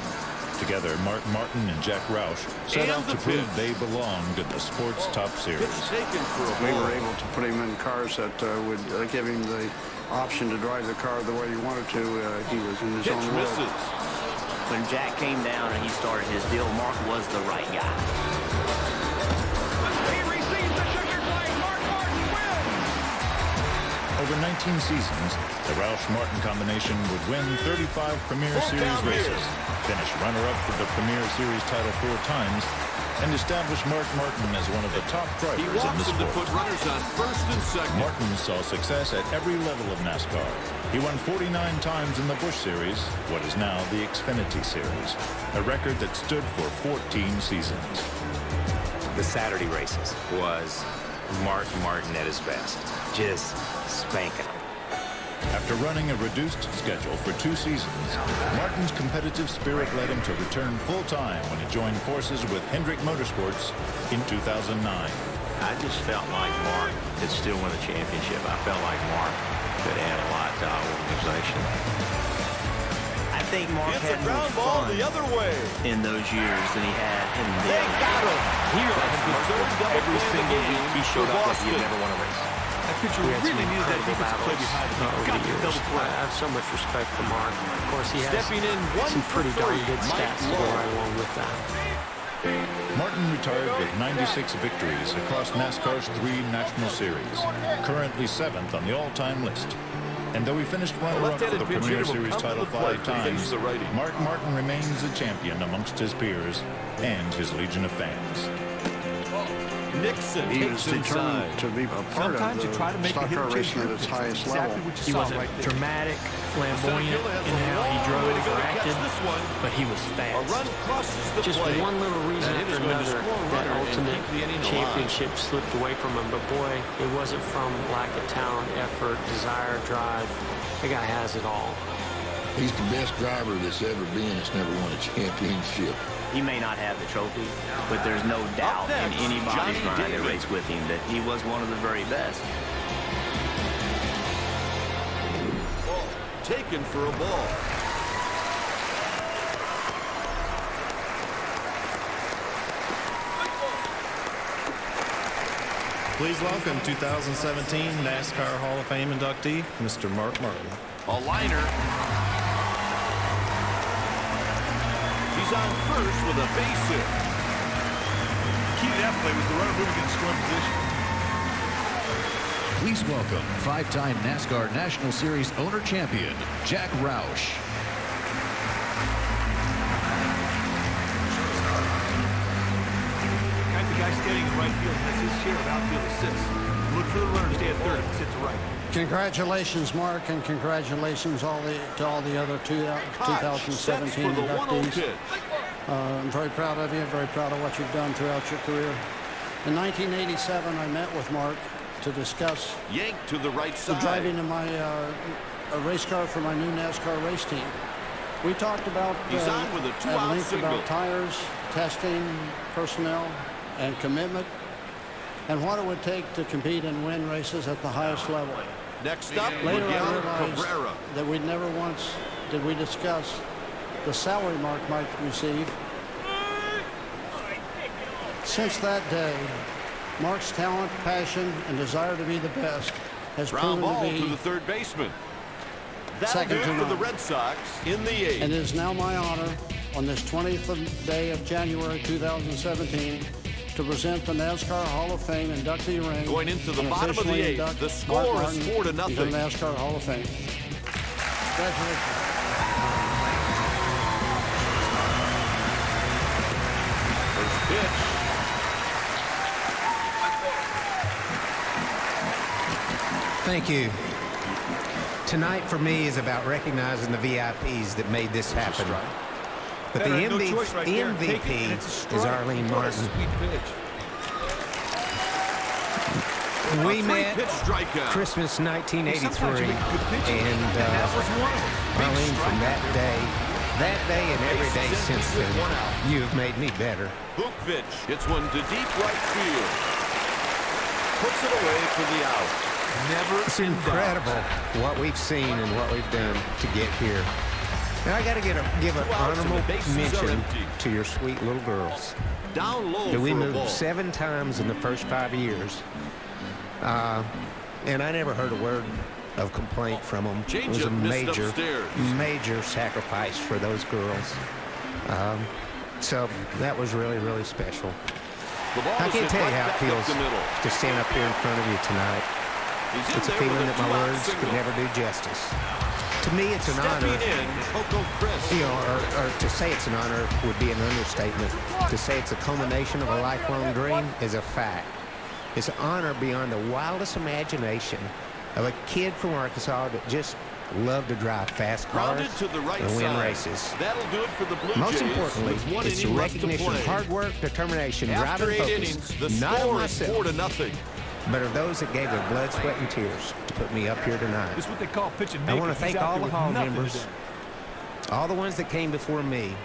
Together, Mark Martin and Jack Roush set out to prove they belonged in the sport's top series. We were able to put him in cars that would give him the option to drive the car the way he wanted to. He was in his own world. When Jack came down and he started his deal, Mark was the right guy. Over 19 seasons, the Roush-Martin combination would win 35 Premier Series races, finish runner-up for the Premier Series title 4 times, and establish Mark Martin as one of the top drivers in the sport. To put runners on first and second. Martin saw success at every level of NASCAR. He won 49 times in the Busch Series, what is now the Xfinity Series, a record that stood for 14 seasons. The Saturday races was Mark Martin at his best, just spanking them. After running a reduced schedule for 2 seasons, Martin's competitive spirit led him to return full-time when he joined forces with Hendrick Motorsports in 2009. I just felt like Mark could still win a championship. I felt like Mark could add a lot to our organization. I think Mark had more fun the other way in those years than he had in the They got him. Here, every single week he showed up like he had never won a race. That pitcher really needed that defensive play behind him. Got the double play. I have so much respect for Mark. Of course, he has Stepping in some pretty darn good stats to go right along with that. Martin retired with 96 victories across NASCAR's 3 National Series, currently 7th on the all-time list. And though he finished runner-up for the Premier Series title 5 times, Mark Martin remains a champion amongst his peers and his legion of fans. Nixon He was determined to be a part of the stock car racing at its highest level. He wasn't dramatic, flamboyant in how he drove or acted, but he was fast. Just one little reason after another, that ultimate championship slipped away from him. But boy, it wasn't from lack of talent, effort, desire, drive. The guy has it all. He's the best driver that's ever been that's never won a championship. He may not have the trophy, but there's no doubt in anybody's mind that raced with him that he was one of the very best. Taken for a ball. Please welcome 2017 NASCAR Hall of Fame inductee, Mr. Mark Martin. A liner. He's on first with a base hit. Key to that play was the runner moving in scoring position. Please welcome 5-time NASCAR National Series owner champion, Jack Roush. Got the guy standing in right field. That's his share of outfield assists. Look for the runner to stay at third if it's hit to right. Congratulations, Mark, and congratulations to all the other 2017 inductees. I'm very proud of you, very proud of what you've done throughout your career. In 1987, I met with Mark to discuss yanked to the right side. The driving of my a race car for my new NASCAR race team. We talked about He's on with a at two-out length single. about tires, testing, personnel, and commitment, and what it would take to compete and win races at the highest level. Next up, Later, I Miguel realized Cabrera. that we'd never once did we discuss the salary Mark might receive. Since that day, Mark's talent, passion, and desire to be the best has Ground proven ball to to be the third baseman. That'll second do to it for none. the Red Sox in the 8th. And it is now my honor on this 20th day of January 2017 to present the NASCAR Hall of Fame inductee ring. Going into the and bottom of the officially 8th. induct The score Mark is Martin 4-0. into the NASCAR Hall of Fame. Congratulations. First pitch. Thank you. Tonight for me is about recognizing the VIPs that made this happen. But the MVP is Arlene Martin. We met Christmas 1983, and Arlene, from that day and every day since then, you have made me better. Bukovic hits one to deep right field. Puts it away for the out. It's incredible what we've seen and what we've done to get here. Now, I got to give an honorable mention to your sweet little girls. Down low that we for a moved ball. 7 times in the first 5 years. And I never heard a word of complaint from them. It was a major sacrifice for those girls. So that was really, really special. I can't tell you how it feels to stand up here in front of you tonight. It's a feeling that my words could never do justice. To me, it's an honor. You know, or to say it's an honor would be an understatement. To say it's a culmination of a lifelong dream is a fact. It's an honor beyond the wildest imagination of a kid from Arkansas that just loved to drive fast cars and win races. That'll do it for the Blue Most Jays, importantly, with 1 it's the inning left to recognition, play. hard work, determination, drive After and 8 focus, innings, the not of score is myself, 4-0. but of those that gave their blood, sweat, and tears to put me up here tonight. It's what they call pitch and I make. want to thank all the Hall members, all the ones that came before me.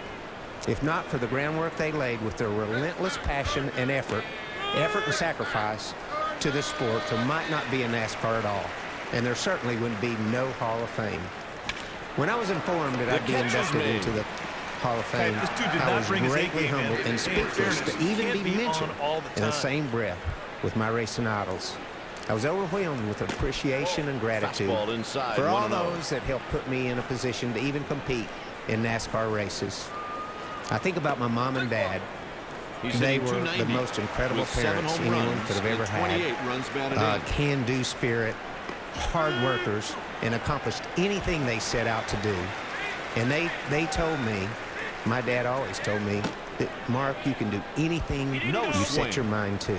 If not for the groundwork they laid with their relentless passion and effort and sacrifice to this sport, there might not be a NASCAR at all. And there certainly wouldn't be no Hall of Fame. When I was informed that I'd be inducted into the Hall of Fame, I was greatly humbled and speechless to even be mentioned in the same breath with my racing idols. I was overwhelmed with appreciation and gratitude for all those that helped put me in a position to even compete in NASCAR races. I think about my mom and dad. They were the most incredible parents anyone could have ever had. Can-do spirit, hard workers, and accomplished anything they set out to do. And they told me, my dad always told me, that, Mark, you can do anything you set your mind to.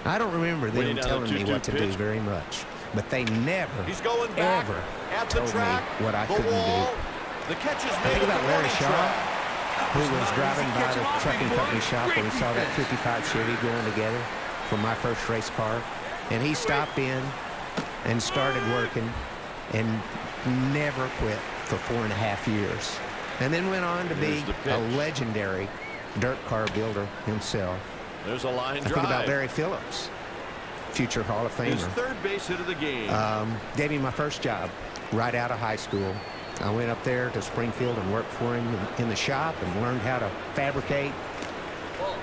I don't remember them telling me what to do very much, but they never, ever told me what I couldn't do. I think about Larry Shaw, who was driving by the trucking company shop when we saw that 55 Chevy going together for my first race car, and he stopped in and started working and never quit for 4.5 years, and then went on to be a legendary dirt car builder himself. There's a line drive. I think about Barry Phillips, future Hall of Famer. His third base hit of the game. Gave me my first job right out of high school. I went up there to Springfield and worked for him in the shop and learned how to fabricate.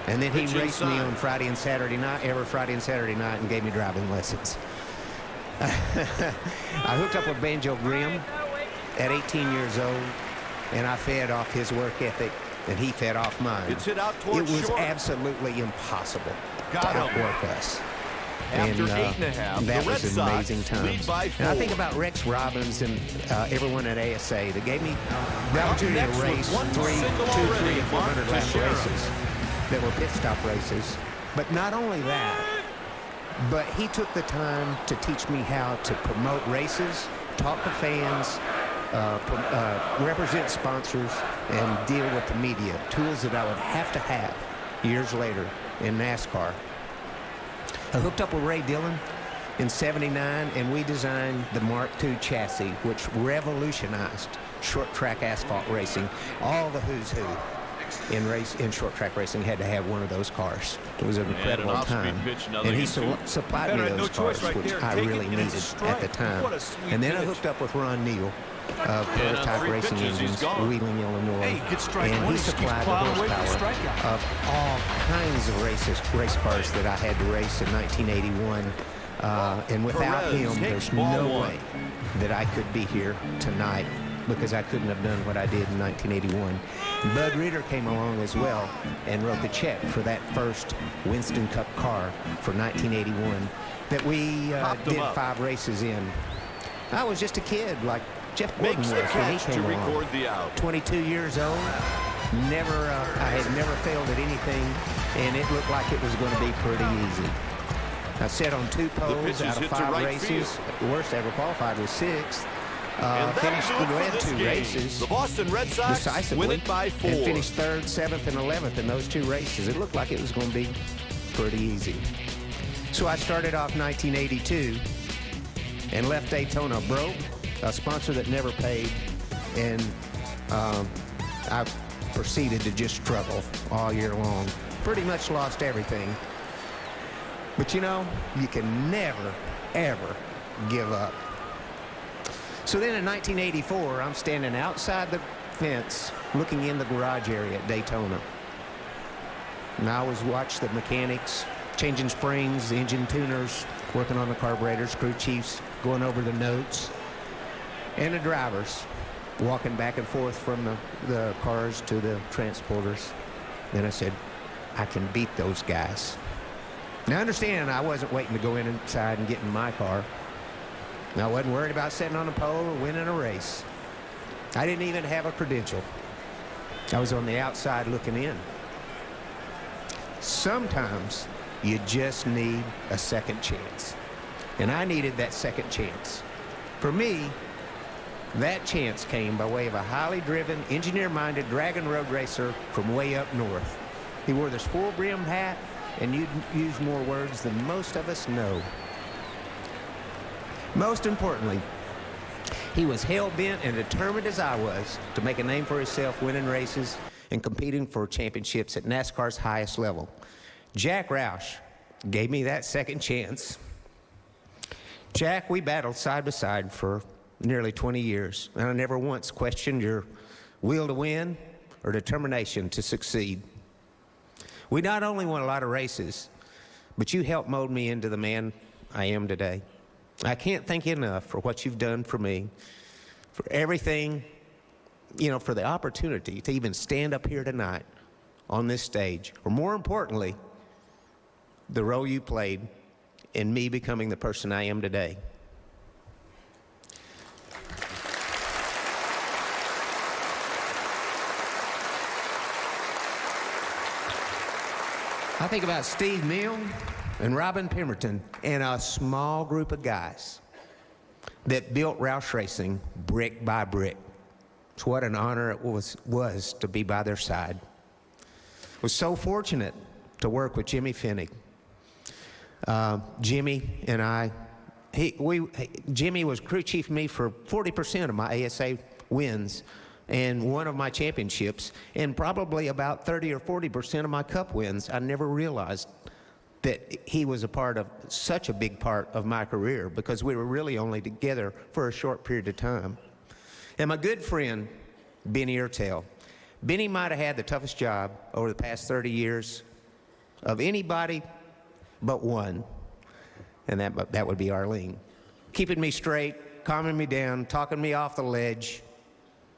And then he raced me on Friday and Saturday night, every Friday and Saturday night, and gave me driving lessons. I hooked up with Banjo Grimm at 18 years old, and I fed off his work ethic, and he fed off mine. It's hit out It towards was short. absolutely impossible to Got him. outwork us. After And 8.5, that the Red was Sox amazing lead times. by And I 4. think about Rex Robbins and everyone at ASA that gave me the opportunity to race 300 and 400 lap races that were pit stop races. But not only that, but he took the time to teach me how to promote races, talk to fans, represent sponsors, and deal with the media, tools that I would have to have years later in NASCAR. I hooked up with Ray Dillon in '79, and we designed the Mark II chassis, which revolutionized short track asphalt racing. All the who's who in short track racing had to have one of those cars. It was an incredible time. And he supplied me those cars, which I really needed at the time. And then I hooked up with Ron Neal of Prototype Racing Engines, Wheeling, Illinois. And he supplied the horsepower of all kinds of race cars that I had to race in 1981. And without him, there's no way that I could be here tonight, because I couldn't have done what I did in 1981. Bud Reeder came along as well and wrote the check for that first Winston Cup car for 1981 that we did 5 races in. I was just a kid like Jeff Gordon was when he came along. 22 years old, I had never failed at anything, and it looked like it was going to be pretty easy. I sat on 2 poles out of 5 races. The worst I ever qualified was 6th. Finished the led 2 races. The Boston Red Sox decisively, win it by 4. and finished 3rd, 7th, and 11th in those 2 races. It looked like it was going to be pretty easy. So I started off 1982 and left Daytona broke, a sponsor that never paid, and I proceeded to just struggle all year long. Pretty much lost everything. But you know, you can never, ever give up. So then in 1984, I'm standing outside the fence looking in the garage area at Daytona. And I was watching the mechanics, changing springs, engine tuners, working on the carburetors, crew chiefs, going over the notes, and the drivers walking back and forth from the cars to the transporters. Then I said, I can beat those guys. Now understand, I wasn't waiting to go inside and get in my car. I wasn't worried about sitting on a pole or winning a race. I didn't even have a credential. I was on the outside looking in. Sometimes you just need a second chance. And I needed that second chance. For me, that chance came by way of a highly driven, engineer-minded dragon road racer from way up north. He wore this full-brimmed hat, and you'd use more words than most of us know. Most importantly, he was hell-bent and determined as I was to make a name for himself, winning races and competing for championships at NASCAR's highest level. Jack Roush gave me that second chance. Jack, we battled side by side for nearly 20 years, and I never once questioned your will to win or determination to succeed. We not only won a lot of races, but you helped mold me into the man I am today. I can't thank you enough for what you've done for me, for everything, for the opportunity to even stand up here tonight on this stage, or more importantly, the role you played in me becoming the person I am today. I think about Steve Milne and Robin Pemberton and a small group of guys that built Roush Racing brick by brick. It's what an honor it was to be by their side. I was so fortunate to work with Jimmy Finnick. Jimmy and I, Jimmy was crew chief for me for 40% of my ASA wins and one of my championships, and probably about 30 or 40% of my cup wins. I never realized that he was a part of such a big part of my career, because we were really only together for a short period of time. And my good friend, Benny Ertel. Benny might have had the toughest job over the past 30 years of anybody but one, and that would be Arlene. Keeping me straight, calming me down, talking me off the ledge,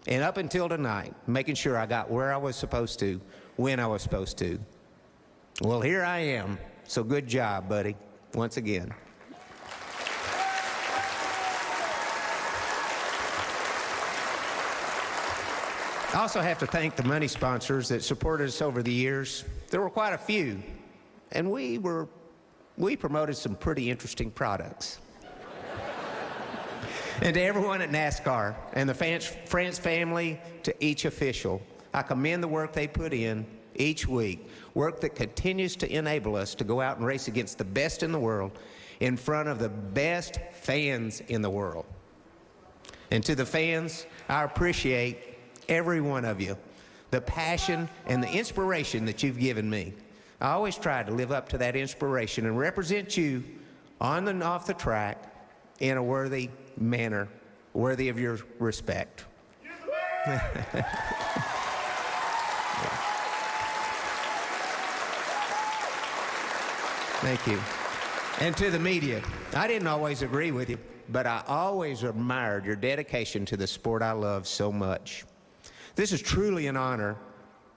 and up until tonight, making sure I got where I was supposed to, when I was supposed to. Well, here I am, so good job, buddy, once again. I also have to thank the money sponsors that supported us over the years. There were quite a few, and we promoted some pretty interesting products. And to everyone at NASCAR and the France family, to each official, I commend the work they put in each week, work that continues to enable us to go out and race against the best in the world in front of the best fans in the world. And to the fans, I appreciate every one of you, the passion and the inspiration that you've given me. I always try to live up to that inspiration and represent you on and off the track in a worthy manner, worthy of your respect. Thank you. And to the media, I didn't always agree with you, but I always admired your dedication to the sport I love so much. This is truly an honor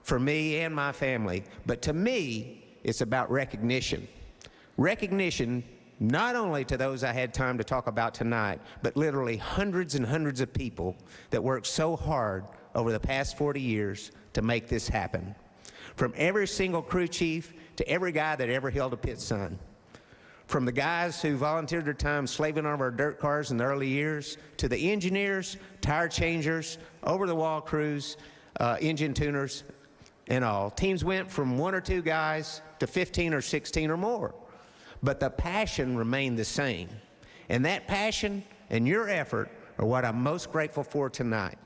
for me and my family, but to me, it's about recognition. Recognition not only to those I had time to talk about tonight, but literally hundreds and hundreds of people that worked so hard over the past 40 years to make this happen. From every single crew chief to every guy that ever held a pit sign. From the guys who volunteered their time slaving on our dirt cars in the early years, to the engineers, tire changers, over-the-wall crews, engine tuners, and all. Teams went from 1 or 2 guys to 15 or 16 or more. But the passion remained the same. And that passion and your effort are what I'm most grateful for tonight.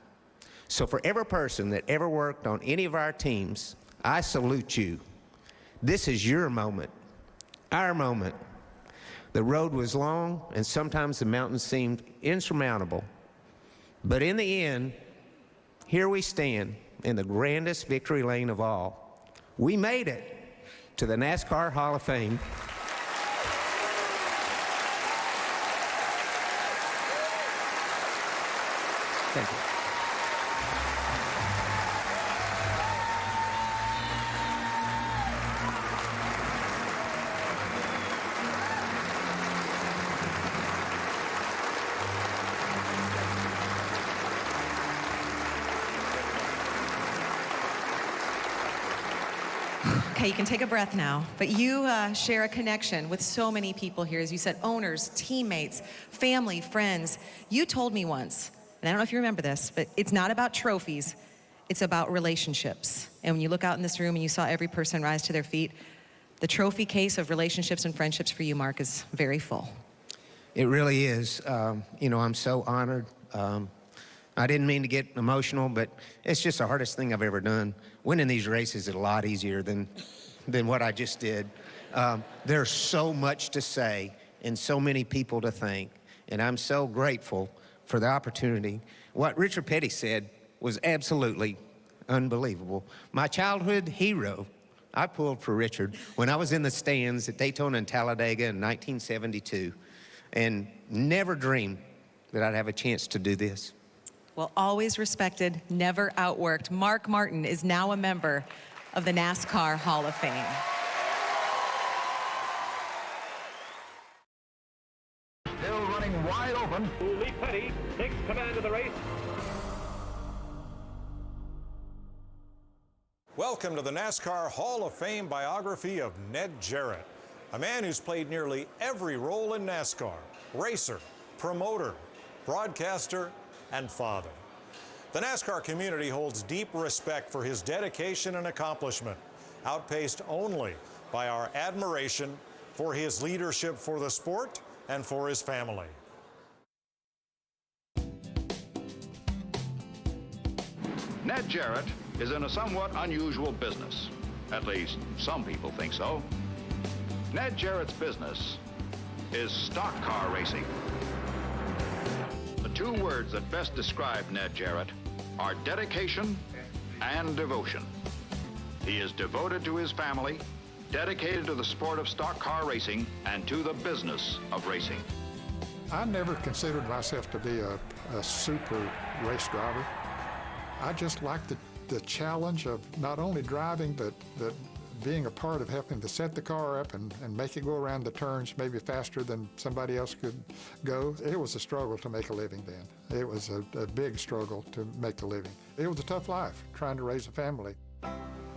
So for every person that ever worked on any of our teams, I salute you. This is your moment, our moment. The road was long, and sometimes the mountains seemed insurmountable. But in the end, here we stand in the grandest victory lane of all. We made it to the NASCAR Hall of Fame. Thank you. Okay, you can take a breath now, but you share a connection with so many people here. As you said, owners, teammates, family, friends. You told me once, and I don't know if you remember this, but it's not about trophies, it's about relationships. And when you look out in this room and you saw every person rise to their feet, the trophy case of relationships and friendships for you, Mark, is very full. It really is. You know, I'm so honored. I didn't mean to get emotional, but it's just the hardest thing I've ever done. Winning these races is a lot easier than what I just did. There's so much to say and so many people to thank, and I'm so grateful for the opportunity. What Richard Petty said was absolutely unbelievable. My childhood hero, I pulled for Richard when I was in the stands at Daytona and Talladega in 1972, and never dreamed that I'd have a chance to do this. Well, always respected, never outworked. Mark Martin is now a member of the NASCAR Hall of Fame. Still running wide open. Lee Petty takes command of the race. Welcome to the NASCAR Hall of Fame biography of Ned Jarrett, a man who's played nearly every role in NASCAR: racer, promoter, broadcaster, and father. The NASCAR community holds deep respect for his dedication and accomplishment, outpaced only by our admiration for his leadership for the sport and for his family. Ned Jarrett is in a somewhat unusual business. At least, some people think so. Ned Jarrett's business is stock car racing. The two words that best describe Ned Jarrett are dedication and devotion. He is devoted to his family, dedicated to the sport of stock car racing, and to the business of racing. I never considered myself to be a super race driver. I just liked the challenge of not only driving, but being a part of helping to set the car up and make it go around the turns maybe faster than somebody else could go. It was a struggle to make a living then. It was a big struggle to make a living. It was a tough life, trying to raise a family.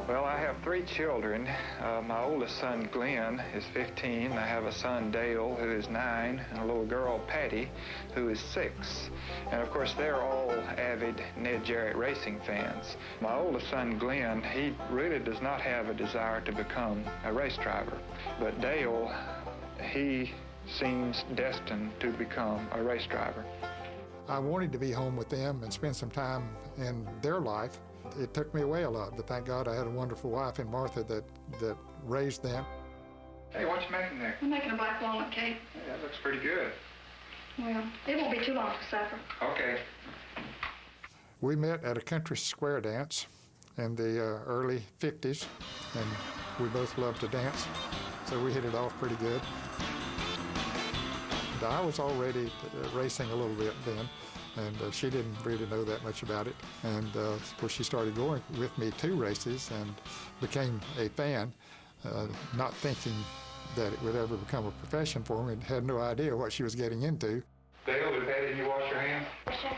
Well, I have 3 children. My oldest son, Glenn, is 15. I have a son, Dale, who is 9, and a little girl, Patty, who is 6. And of course, they're all avid Ned Jarrett racing fans. My oldest son, Glenn, he really does not have a desire to become a race driver. But Dale, he seems destined to become a race driver. I wanted to be home with them and spend some time in their life. It took me away a lot, but thank God I had a wonderful wife in Martha that raised them. Hey, what you making there? I'm making a black walnut cake. Hey, that looks pretty good. Well, it won't be too long for supper. Okay. We met at a country square dance in the early 50s, and we both loved to dance, so we hit it off pretty good. But I was already racing a little bit then, and she didn't really know that much about it. And of course, she started going with me to races and became a fan, not thinking that it would ever become a profession for me, and had no idea what she was getting into. Dale, did Patty and you wash your hands? Yes, sir.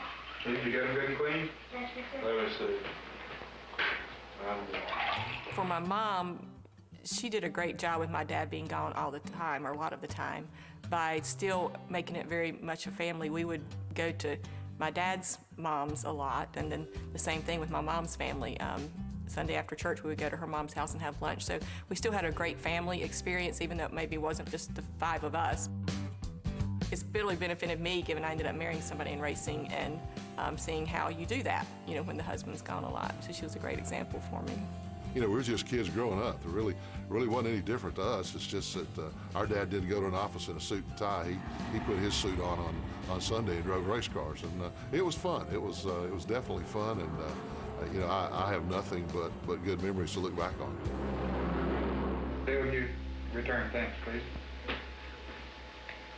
You got them good and clean? Yes, sir. Let me see. For my mom, she did a great job with my dad being gone all the time, or a lot of the time, by still making it very much a family. We would go to my dad's mom's a lot, and then the same thing with my mom's family. Sunday after church, we would go to her mom's house and have lunch. So we still had a great family experience, even though it maybe wasn't just the 5 of us. It's really benefited me, given I ended up marrying somebody in racing and seeing how you do that, you know, when the husband's gone a lot. So she was a great example for me. you know, we were just kids growing up. It really wasn't any different to us. It's just that our dad didn't go to an office in a suit and tie. He put his suit on Sunday and drove race cars, and it was fun. It was definitely fun, and you know, I have nothing but good memories to look back on. Bill, you return thanks, please.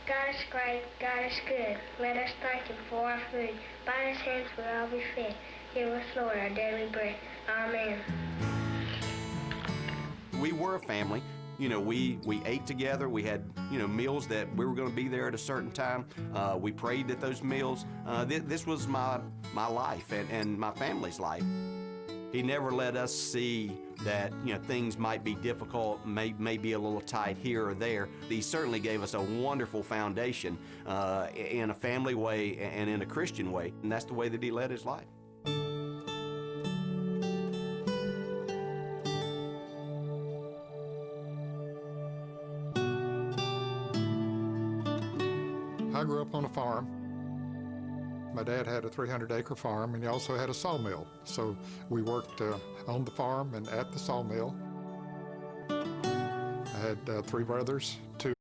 God is great, God is good. Let us thank Him for our food. By His hands we all be fed. Give us, Lord, our daily bread. Amen. We were a family. You know, we ate together. We had, you know, meals that we were going to be there at a certain time. We prayed at those meals. This was my life and my family's life. He never let us see that, you know, things might be difficult, may be a little tight here or there. He certainly gave us a wonderful foundation in a family way and in a Christian way, and that's the way that he led his life. I grew up on a farm. My dad had a 300-acre farm, and he also had a sawmill. So we worked on the farm and at the sawmill. I had 3 brothers, 2